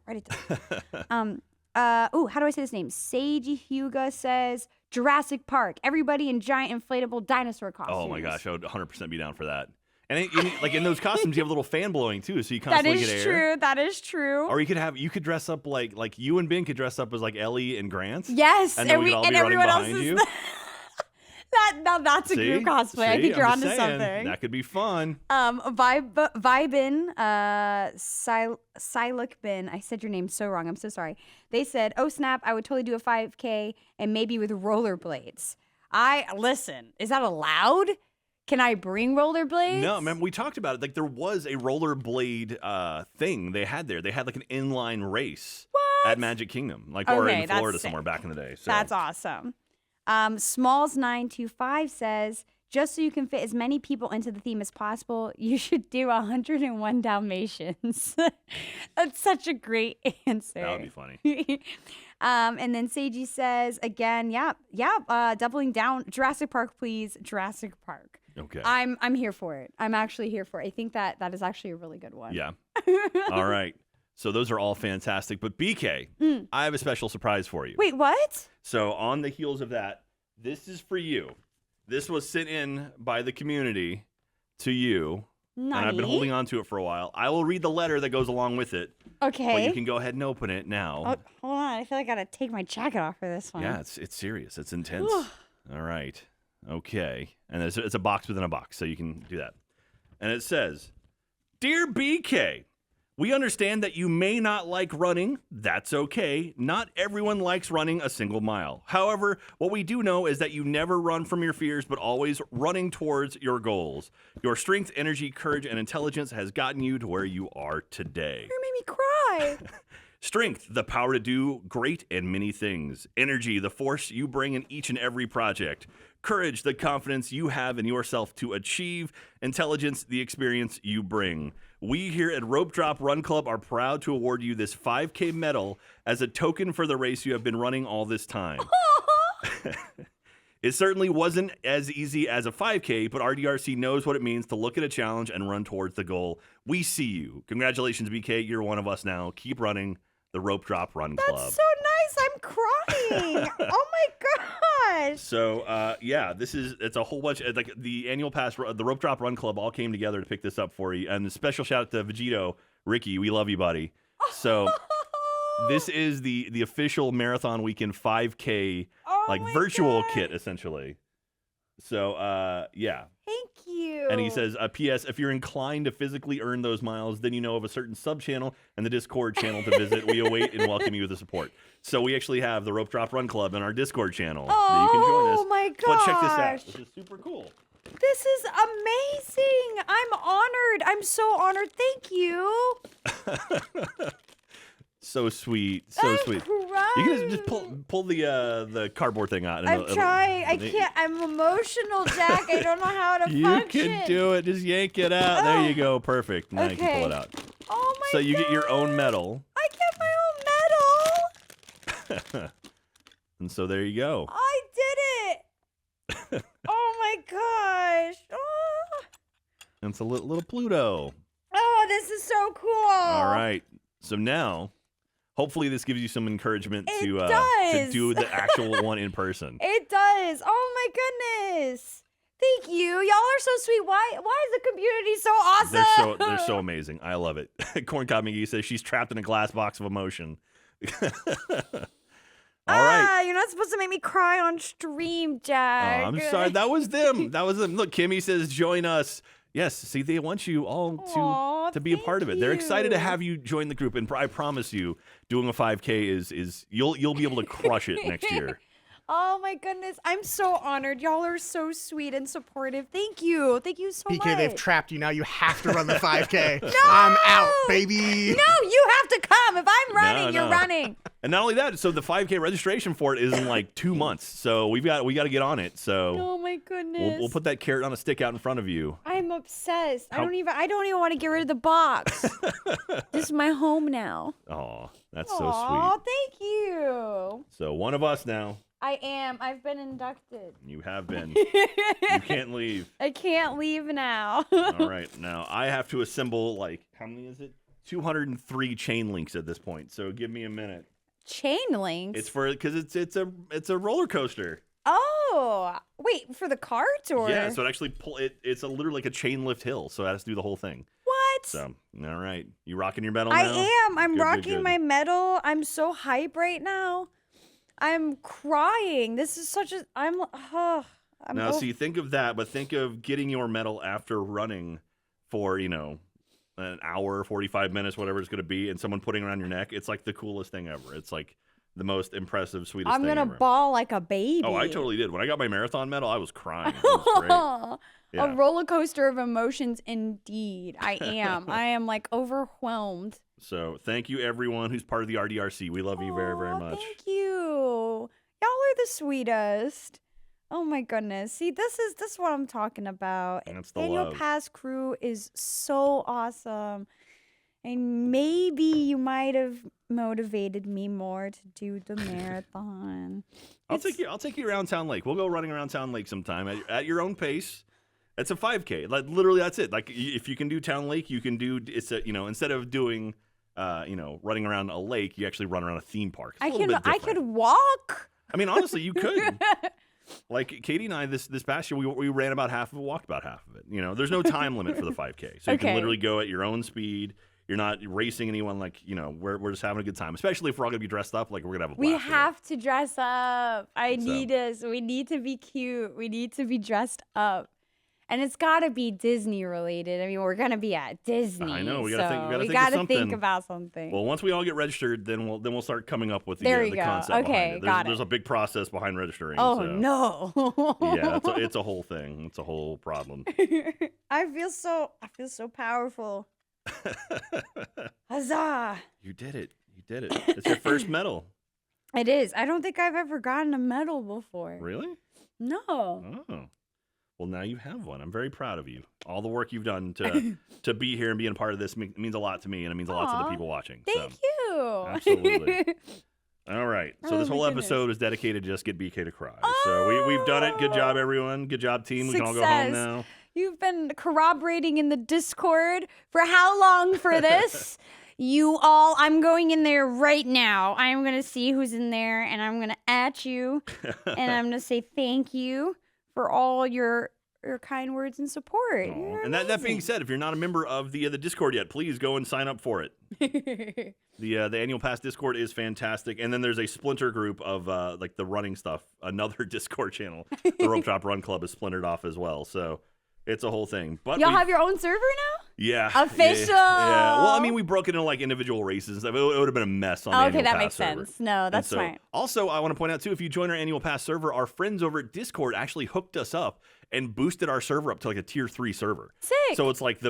How do I say this name? Seiji Hyuga says Jurassic Park. Everybody in giant inflatable dinosaur costumes. Oh my gosh, I would 100% be down for that. And like in those costumes, you have a little fan blowing too, so you constantly get air. That is true. That is true. Or you could dress up like you and Ben could dress up as like Ellie and Grant. Yes, and then we could all be running everyone else behind is you. Now that's a group cosplay. I think you're onto something. That could be fun. Vibin, Siluk Bin, I said your name so wrong. I'm so sorry. They said, oh snap, I would totally do a 5K and maybe with rollerblades. Listen, is that allowed? Can I bring rollerblades? No, remember we talked about it. Like there was a rollerblade thing they had there. They had like an inline race at Magic Kingdom, or in Florida somewhere back in the day. So. That's awesome. Smalls925 says, just so you can fit as many people into the theme as possible, you should do 101 Dalmatians. That's such a great answer. That would be funny. And then Seiji says, again, doubling down, Jurassic Park, please, Jurassic Park. Okay. I'm here for it. I'm actually here for it. I think that is actually a really good one. Yeah. All right. So those are all fantastic. But BK, I have a special surprise for you. Wait, what? So on the heels of that, this is for you. This was sent in by the community to you. Nani? And I've been holding on to it for a while. I will read the letter that goes along with it. Okay. But you can go ahead and open it now. Oh, hold on. I feel like I got to take my jacket off for this one. Yeah, it's serious. It's intense. All right. Okay. And it's a box within a box, so you can do that. And it says, Dear BK, we understand that you may not like running. That's okay. Not everyone likes running a single mile. However, what we do know is that you never run from your fears, but always running towards your goals. Your strength, energy, courage, and intelligence has gotten you to where you are today. You made me cry. Strength, the power to do great and many things. Energy, the force you bring in each and every project. Courage, the confidence you have in yourself to achieve. Intelligence, the experience you bring. We here at Rope Drop Run Club are proud to award you this 5K medal as a token for the race you have been running all this time. It certainly wasn't as easy as a 5K, but RDRC knows what it means to look at a challenge and run towards the goal. We see you. Congratulations, BK. You're one of us now. Keep running the Rope Drop Run Club. That's so nice. I'm crying. Oh my gosh. So, it's a whole bunch, like the annual pass, the Rope Drop Run Club all came together to pick this up for you. And a special shout out to Vegito, Ricky, we love you, buddy. So, this is the official Marathon Weekend 5K, virtual kit, essentially. So, yeah. Thank you. And he says, P.S., if you're inclined to physically earn those miles, then you know of a certain sub-channel and the Discord channel to visit. We await and welcome you with the support. So we actually have the Rope Drop Run Club in our Discord channel that you can join us. Oh, my gosh. But check this out. This is super cool. This is amazing. I'm honored. I'm so honored. Thank you. So sweet. So sweet. Crying. You can just pull the cardboard thing out. I'm trying. I can't. I'm emotional, Jack. I don't know how to you function. can do it. Just yank it out. There you go. Perfect. Now you can pull it out. Oh, my So you gosh. get your own medal. I get my own medal. And so there you go. I did it. Oh, my gosh. Oh. And it's a little Pluto. Oh, this is so cool. All right. So now, hopefully this gives you some encouragement to do the actual one in person. It does. Oh, my goodness. Thank you. Y'all are so sweet. Why is the community so awesome? They're so amazing. I love it. Corn Cob McGee says she's trapped in a glass box of emotion. All right. You're not supposed to make me cry on stream, Jack. Oh, I'm sorry. That was them. Look, Kimmy says join us. Yes, see, they want you all to be a part of it. They're excited to have you join the group, and I promise you, doing a 5K is you'll be able to crush it next year. Oh my goodness, I'm so honored. Y'all are so sweet and supportive. Thank you so much. BK, they've trapped you. Now you have to run the 5K. No! I'm out, baby. No, you have to come. If I'm running, you're running. And not only that, so the 5K registration for it is in like 2 months. So we got to get on it. So oh my goodness, we'll put that carrot on a stick out in front of you. I'm obsessed. I don't even want to get rid of the box. This is my home now. Oh, that's so sweet. Oh, thank you. So one of us now. I am. I've been inducted. You have been. You can't leave. I can't leave now. All right. Now I have to assemble, like, how many is it? 203 chain links at this point. So give me a minute. Chain links? It's because it's a roller coaster. Oh, wait, for the carts or? Yeah. So it actually it's literally like a chain lift hill. So it has to do the whole thing. What? So all right, you rocking your medal now? I am. I'm Good, rocking good. my medal. I'm so hype right now. I'm crying. This is such a. Now, see, think of that, but think of getting your medal after running for, an hour, 45 minutes, whatever it's going to be, and someone putting it around your neck. It's like the coolest thing ever. It's like the most impressive, sweetest I'm thing gonna ever. bawl like a baby. Oh, I totally did. When I got my marathon medal, I was crying. It was great. Yeah. A roller coaster of emotions, indeed. I am. I am like overwhelmed. So thank you, everyone who's part of the RDRC. We love you very, very much. Thank you. Y'all are the sweetest. Oh my goodness. See, this is what I'm talking about. That's the Annual love. Pass crew is so awesome. And maybe you might have motivated me more to do the marathon. I'll take you around Town Lake. We'll go running around Town Lake sometime at your own pace. It's a 5K. Like literally, that's it. Like if you can do Town Lake, you can do. It's a instead of doing running around a lake, you actually run around a theme park. It's a little bit different. I could walk. I mean, honestly, you could. Like Katie and I, this past year, we ran about half of it, walked about half of it. There's no time limit for the 5K, so you can literally go at your own speed. You're not racing anyone. Like we're just having a good time. Especially if we're all gonna be dressed up. Like we're gonna have a blast. We have to dress up. I need us. We need to be cute. We need to be dressed up. And it's got to be Disney related. I mean, we're going to be at Disney. I know. We got to think about something. Well, once we all get registered, then we'll start coming up with the concept Okay, behind it. got it. There's a big process behind registering. Oh, so. no. Yeah, it's a whole thing. It's a whole problem. I feel so powerful. Huzzah. You did it. It's your first medal. It is. I don't think I've ever gotten a medal before. Really? No. Oh. Well, now you have one. I'm very proud of you. All the work you've done to be here and being a part of this means a lot to me, and it means a lot to the people watching. Thank you. Absolutely. All right. So this whole episode is dedicated to Just Get BK to Cry. So we've done it. Good job, everyone. Good job, team. We can all go home now. You've been corroborating in the Discord for how long for this? You all, I'm going in there right now. I'm going to see who's in there, and I'm going to at you, and I'm going to say thank you for all your kind words and support. And that being said, if you're not a member of the Discord yet, please go and sign up for it. The Annual Pass Discord is fantastic. And then there's a splinter group of like the running stuff, another Discord channel. The Rope Top Run Club is splintered off as well. So it's a whole thing. But y'all have your own server now? Yeah. Official. Yeah. Well, I mean, we broke it into like individual races. It would have been a mess on the Annual that Pass makes server. sense. No, that's smart. Also, I want to point out too, if you join our Annual Pass server, our friends over at Discord actually hooked us up and boosted our server up to like a tier 3 server. Sick. So it's like the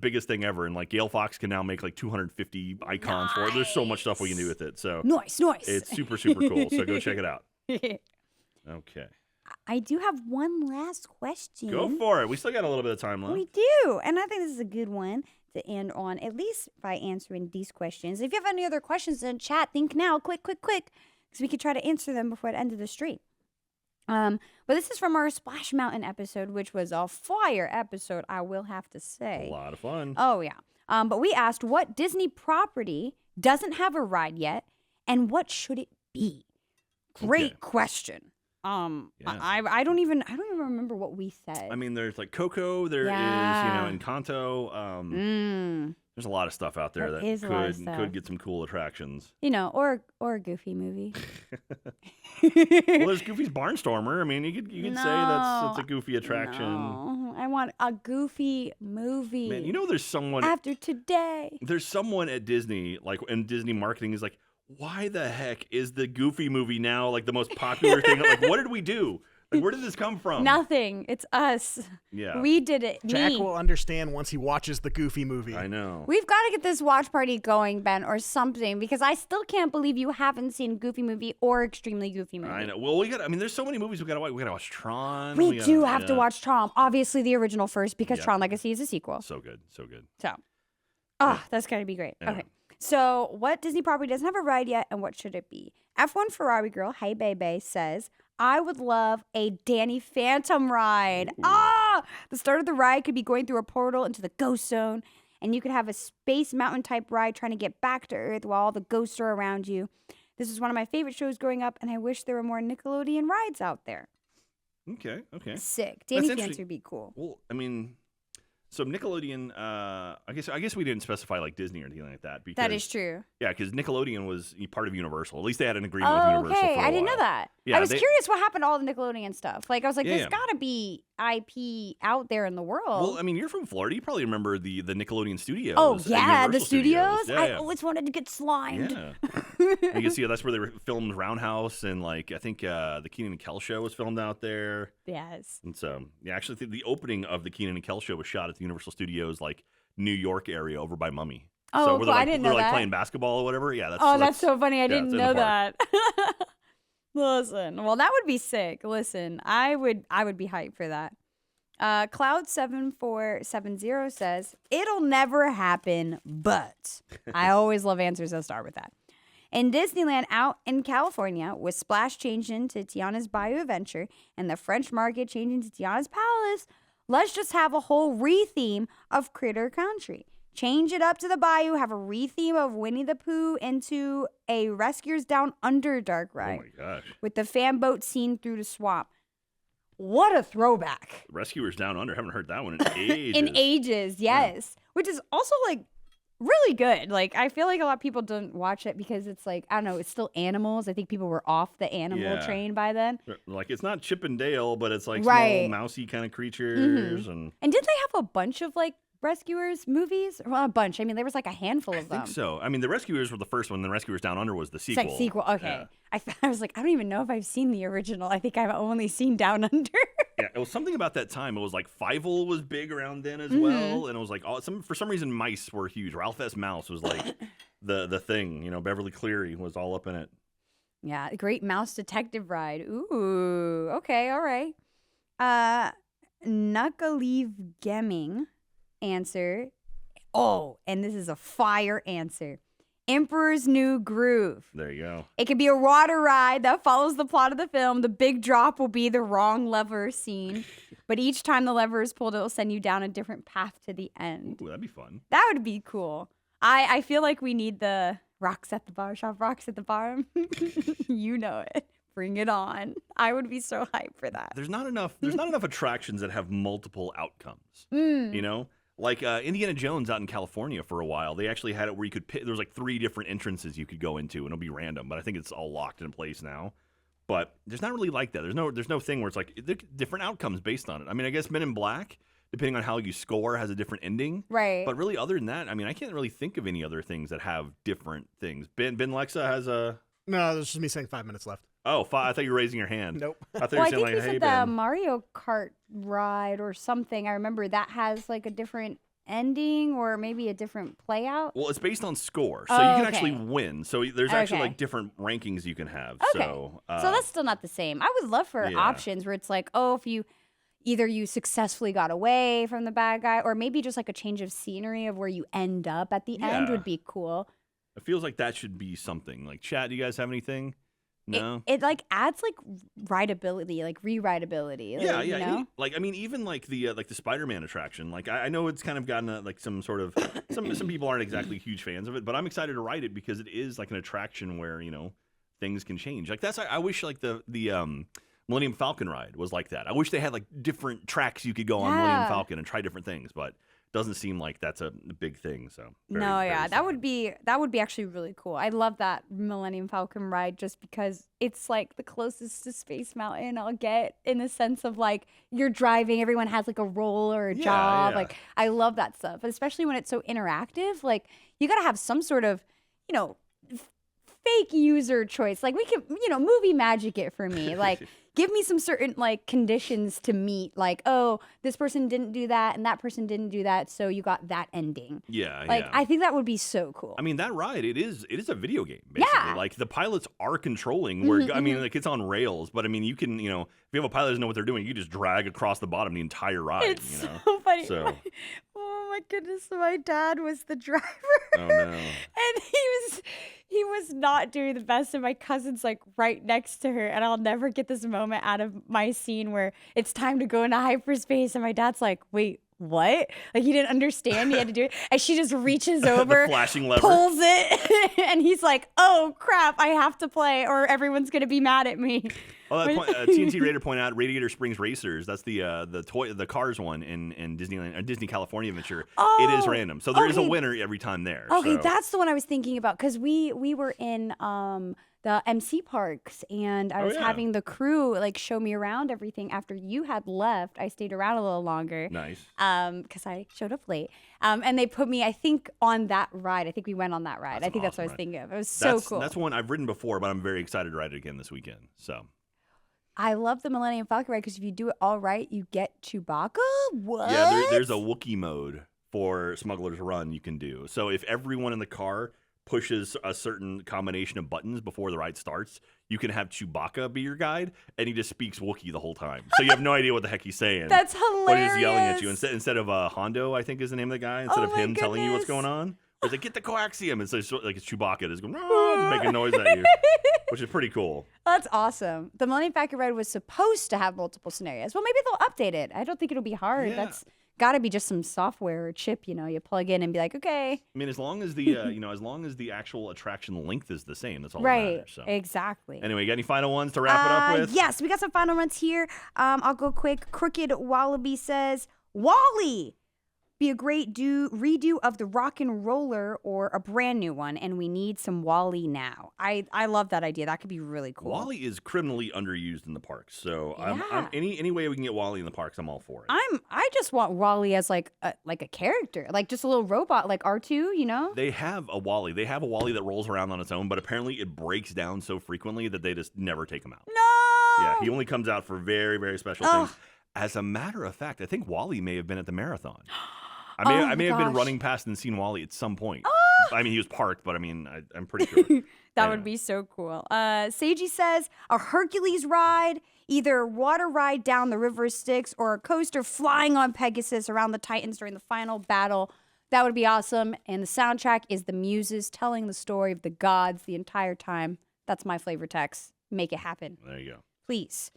biggest thing ever. And like Gale Fox can now make like 250 icons for it. There's so much stuff we can do with it. So nice. It's super, super cool. So go check it out. Okay. I do have one last question. Go for it. We still got a little bit of time left. We do. And I think this is a good one to end on, at least by answering these questions. If you have any other questions in chat, think now. Quick, because we could try to answer them before the end of the stream. But this is from our Splash Mountain episode, which was a fire episode, I will have to say. A lot of fun. Oh, yeah. But we asked, what Disney property doesn't have a ride yet, and what should it be? Great question. Yeah. I don't even remember what we said. I mean, there's like Coco, there is, Encanto. There's a lot of stuff out there that could get some cool attractions. Or a Goofy movie. Well, there's Goofy's Barnstormer. I mean, you could say that's a Goofy attraction. No, I want a Goofy movie. Man, there's someone after today. There's someone at Disney, like in Disney marketing, is like, why the heck is the Goofy movie now like the most popular thing? Like, what did we do? Like, where did this come from? Nothing. It's us. Yeah. We did it. Jack will understand once he watches the Goofy movie. I know. We've got to get this watch party going, Ben, or something, because I still can't believe you haven't seen Goofy movie or Extremely Goofy movie. I know. Well, there's so many movies we got to watch. We got to watch Tron. We do have to watch Tron. Obviously, the original first, because Tron Legacy is a sequel. So good. So, that's going to be great. Yeah. Okay. So, what Disney property doesn't have a ride yet, and what should it be? F1 Ferrari Girl, Hey Bebe, says, I would love a Danny Phantom ride. Ooh. The start of the ride could be going through a portal into the ghost zone, and you could have a space mountain type ride trying to get back to Earth while all the ghosts are around you. This is one of my favorite shows growing up, and I wish there were more Nickelodeon rides out there. Okay. Sick. Danny Phantom would be cool. Well, I mean, so Nickelodeon, I guess we didn't specify like Disney or anything like that. Because, that is true. Yeah, because Nickelodeon was part of Universal. At least they had an agreement with Universal for a while. I didn't know that. Yeah, I was curious what happened to all the Nickelodeon stuff. Like, I was like, there's got to be IP out there in the world. Well, I mean, you're from Florida. You probably remember the Nickelodeon studios. Oh, yeah, the studios? Yeah, I always wanted to get slimed. Yeah. You can see that's where they filmed Roundhouse, and like I think the Keenan and Kel show was filmed out there. Yes. And so, yeah, actually, the opening of the Keenan and Kel show was shot at the Universal Studios, like New York area over by Mummy. Oh, so cool. I didn't know that. They're like playing basketball or whatever. Yeah, that's so funny. I didn't know that. Listen, well, that would be sick. Listen, I would be hyped for that. Cloud7470 says, it'll never happen, but I always love answers that start with that. In Disneyland out in California, with Splash changing to Tiana's Bayou Adventure and the French Market changing to Tiana's Palace, let's just have a whole re-theme of Critter Country. Change it up to the Bayou, have a re-theme of Winnie the Pooh into a Rescuers Down Under dark ride. Oh my gosh. With the fan boat scene through the swamp. What a throwback. Rescuers Down Under. Haven't heard that one in ages. In ages, yes. Yeah. Which is also like really good. Like, I feel like a lot of people don't watch it because it's like, I don't know, it's still animals. I think people were off the animal train by then. Like, it's not Chip and Dale, but it's like small mousy kind of creatures. And didn't they have a bunch of like Rescuers movies? Well, a bunch. I mean, there was like a handful of them. I think so. I mean, the Rescuers were the first one. The Rescuers Down Under was the sequel. It's like sequel. Okay. Yeah. I was like, I don't even know if I've seen the original. I think I've only seen Down Under. Yeah, it was something about that time. It was like Fievel was big around then as well, and it was like for some reason mice were huge. Ralph S. Mouse was like the thing. You know, Beverly Cleary was all up in it. Yeah, great mouse detective ride. Ooh, okay, all right. Knuckleave Gemming answer. Oh, and this is a fire answer. Emperor's New Groove. There you go. It could be a water ride that follows the plot of the film. The big drop will be the wrong lever scene. But each time the lever is pulled, it will send you down a different path to the end. Ooh, that'd be fun. That would be cool. I feel like we need the rocks at the bar shop, rocks at the bar. You know it. Bring it on. I would be so hyped for that. There's not enough attractions that have multiple outcomes. You know? Like Indiana Jones out in California for a while, they actually had it where you could pick. There was like 3 different entrances you could go into, and it'll be random. But I think it's all locked in place now. But there's not really like that. There's no thing where it's like different outcomes based on it. I mean, I guess Men in Black, depending on how you score, has a different ending. Right. But really, other than that, I mean, I can't really think of any other things that have different things. Ben Lexa has a. No, there's just me saying 5 minutes left. Oh, 5. I thought you were raising your hand. Nope. I thought Well, I you were think saying you like, said hey, the Ben. Mario Kart ride or something. I remember that has like a different ending or maybe a different play out. Well, it's based on score, so you can actually win. So there's actually like different rankings you can have. Okay. So that's still not the same. I would love for options where it's like, oh, if you either you successfully got away from the bad guy or maybe just like a change of scenery of where you end up at the end would be cool. It feels like that should be something. Like, chat, do you guys have anything? No? It like adds like rideability, like re-rideability. Like, Yeah. You know? Like, I mean, even like the Spider-Man attraction. Like, I know it's kind of gotten like some sort of some people aren't exactly huge fans of it, but I'm excited to ride it because it is like an attraction where things can change. Like I wish like the Millennium Falcon ride was like that. I wish they had like different tracks you could go on Millennium Falcon and try different things, but doesn't seem like that's a big thing. So that would be actually really cool. I love that Millennium Falcon ride just because it's like the closest to Space Mountain I'll get in the sense of like you're driving, everyone has like a role or a job. Like I love that stuff, but especially when it's so interactive. Like you got to have some sort of fake user choice. Like we can movie magic it for me. Like give me some certain like conditions to meet, like, oh, this person didn't do that and that person didn't do that, so you got that ending. I think that would be so cool. I mean, that ride, it is a video game, basically. Yeah. Like the pilots are controlling where I mean, like it's on rails, but I mean you can, if you have a pilot who doesn't know what they're doing, you just drag across the bottom the entire ride. It's so funny. So oh my goodness, my dad was the driver. Oh no. And he was not doing the best, and my cousin's like right next to her, and I'll never get this moment out of my scene where it's time to go into hyperspace, and my dad's like, wait, what? Like he didn't understand he had to do it, and she just reaches over, the flashing lever, pulls it, and he's like, oh crap, I have to play or everyone's gonna be mad at me. Oh, that point, TNT Raider pointed out Radiator Springs Racers. That's the Cars one in Disneyland, Disney California Adventure. It is random, so there is a winner every time there. Okay, so. That's the one I was thinking about because we were in the MC parks and I was having the crew like show me around everything after you had left. I stayed around a little longer. Nice. Because I showed up late. And they put me, I think, on that ride. I think we went on that ride. I think that's what I was thinking of. It was so cool. That's one I've ridden before, but I'm very excited to ride it again this weekend. So. I love the Millennium Falcon ride because if you do it all right, you get Chewbacca. What? Yeah, there's a Wookiee mode for Smuggler's Run you can do. So if everyone in the car pushes a certain combination of buttons before the ride starts, you can have Chewbacca be your guide, and he just speaks Wookiee the whole time. So you have no idea what the heck he's saying. That's hilarious. But he's yelling at you. Instead of Hondo, I think is the name of the guy, instead of him telling you what's going on. He's like, get the coaxium. And so it's like it's Chewbacca just going, just making noise at you, which is pretty cool. That's awesome. The Millennium Falcon ride was supposed to have multiple scenarios. Well, maybe they'll update it. I don't think it'll be hard. Yeah. That's got to be just some software or chip, you plug in and be like, okay. I mean, as long as the as long as the actual attraction length is the same, that's all that Right. matters. So. Exactly. Anyway, you got any final ones to wrap it up with? Yes, we got some final ones here. I'll go quick. Crooked Wallaby says, Wally, be a great redo of the Rock and Roller or a brand new one, and we need some Wally now. I love that idea. That could be really cool. Wally is criminally underused in the parks, so Yeah. any way we can get Wally in the parks, I'm all for it. I just want Wally as like a character, like just a little robot, like R2, They have a Wally. They have a Wally that rolls around on its own, but apparently it breaks down so frequently that they just never take him out. No. Yeah, he only comes out for very, very special things. As a matter of fact, I think Wally may have been at the marathon. I may have been running past and seen Wally at some point. I mean, he was parked, but I mean, I'm pretty sure. That would be so cool. Seiji says a Hercules ride, either water ride down the River Styx or a coaster flying on Pegasus around the Titans during the final battle. That would be awesome. And the soundtrack is the Muses telling the story of the gods the entire time. That's my flavor text. Make it happen. There you go. Please.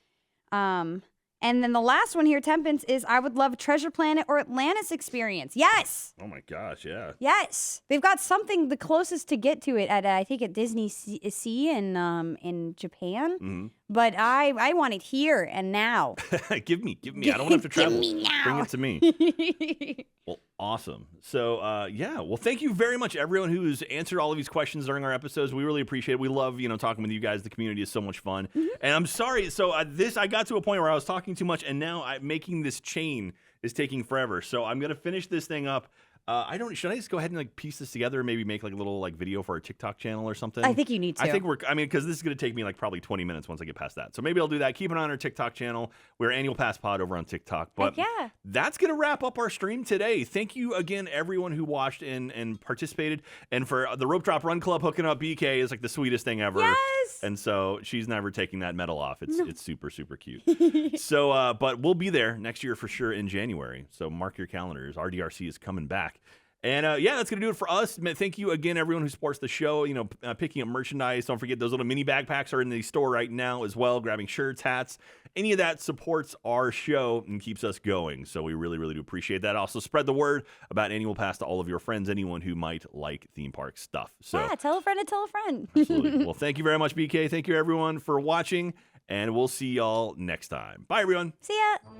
And then the last one here, Tempence, is I would love Treasure Planet or Atlantis experience. Yes. Oh my gosh, yeah. Yes. They've got something the closest to get to it at I think at Disney Sea in Japan. Mm-hmm. But I want it here and now. give me. I don't want to have to travel. Give me now. Bring it to me. Well, awesome. So, well, thank you very much, everyone who's answered all of these questions during our episodes. We really appreciate it. We love, talking with you guys. The community is so much fun. Mm-hmm. And I'm sorry. So I got to a point where I was talking too much, and now making this chain is taking forever. So I'm going to finish this thing up. Should I just go ahead and piece this together and maybe make a little video for our TikTok channel or something? I think you need to. I think because this is going to take me probably 20 minutes once I get past that. So maybe I'll do that. Keep an eye on our TikTok channel. We're Annual Pass Pod over on TikTok. But yeah. That's going to wrap up our stream today. Thank you again, everyone who watched and participated. And for the Rope Drop Run Club hooking up BK is the sweetest thing ever. Yes. And so she's never taking that medal off. It's super, super cute. So, but we'll be there next year for sure in January. So mark your calendars. RDRC is coming back. And that's going to do it for us. Thank you again, everyone who supports the show, picking up merchandise. Don't forget those little mini backpacks are in the store right now as well, grabbing shirts, hats. Any of that supports our show and keeps us going. So we really, really do appreciate that. Also, spread the word about Annual Pass to all of your friends, anyone who might like theme park stuff. So yeah, tell a friend to tell a friend. Absolutely. Well, thank you very much, BK. Thank you, everyone, for watching. And we'll see y'all next time. Bye, everyone. See ya.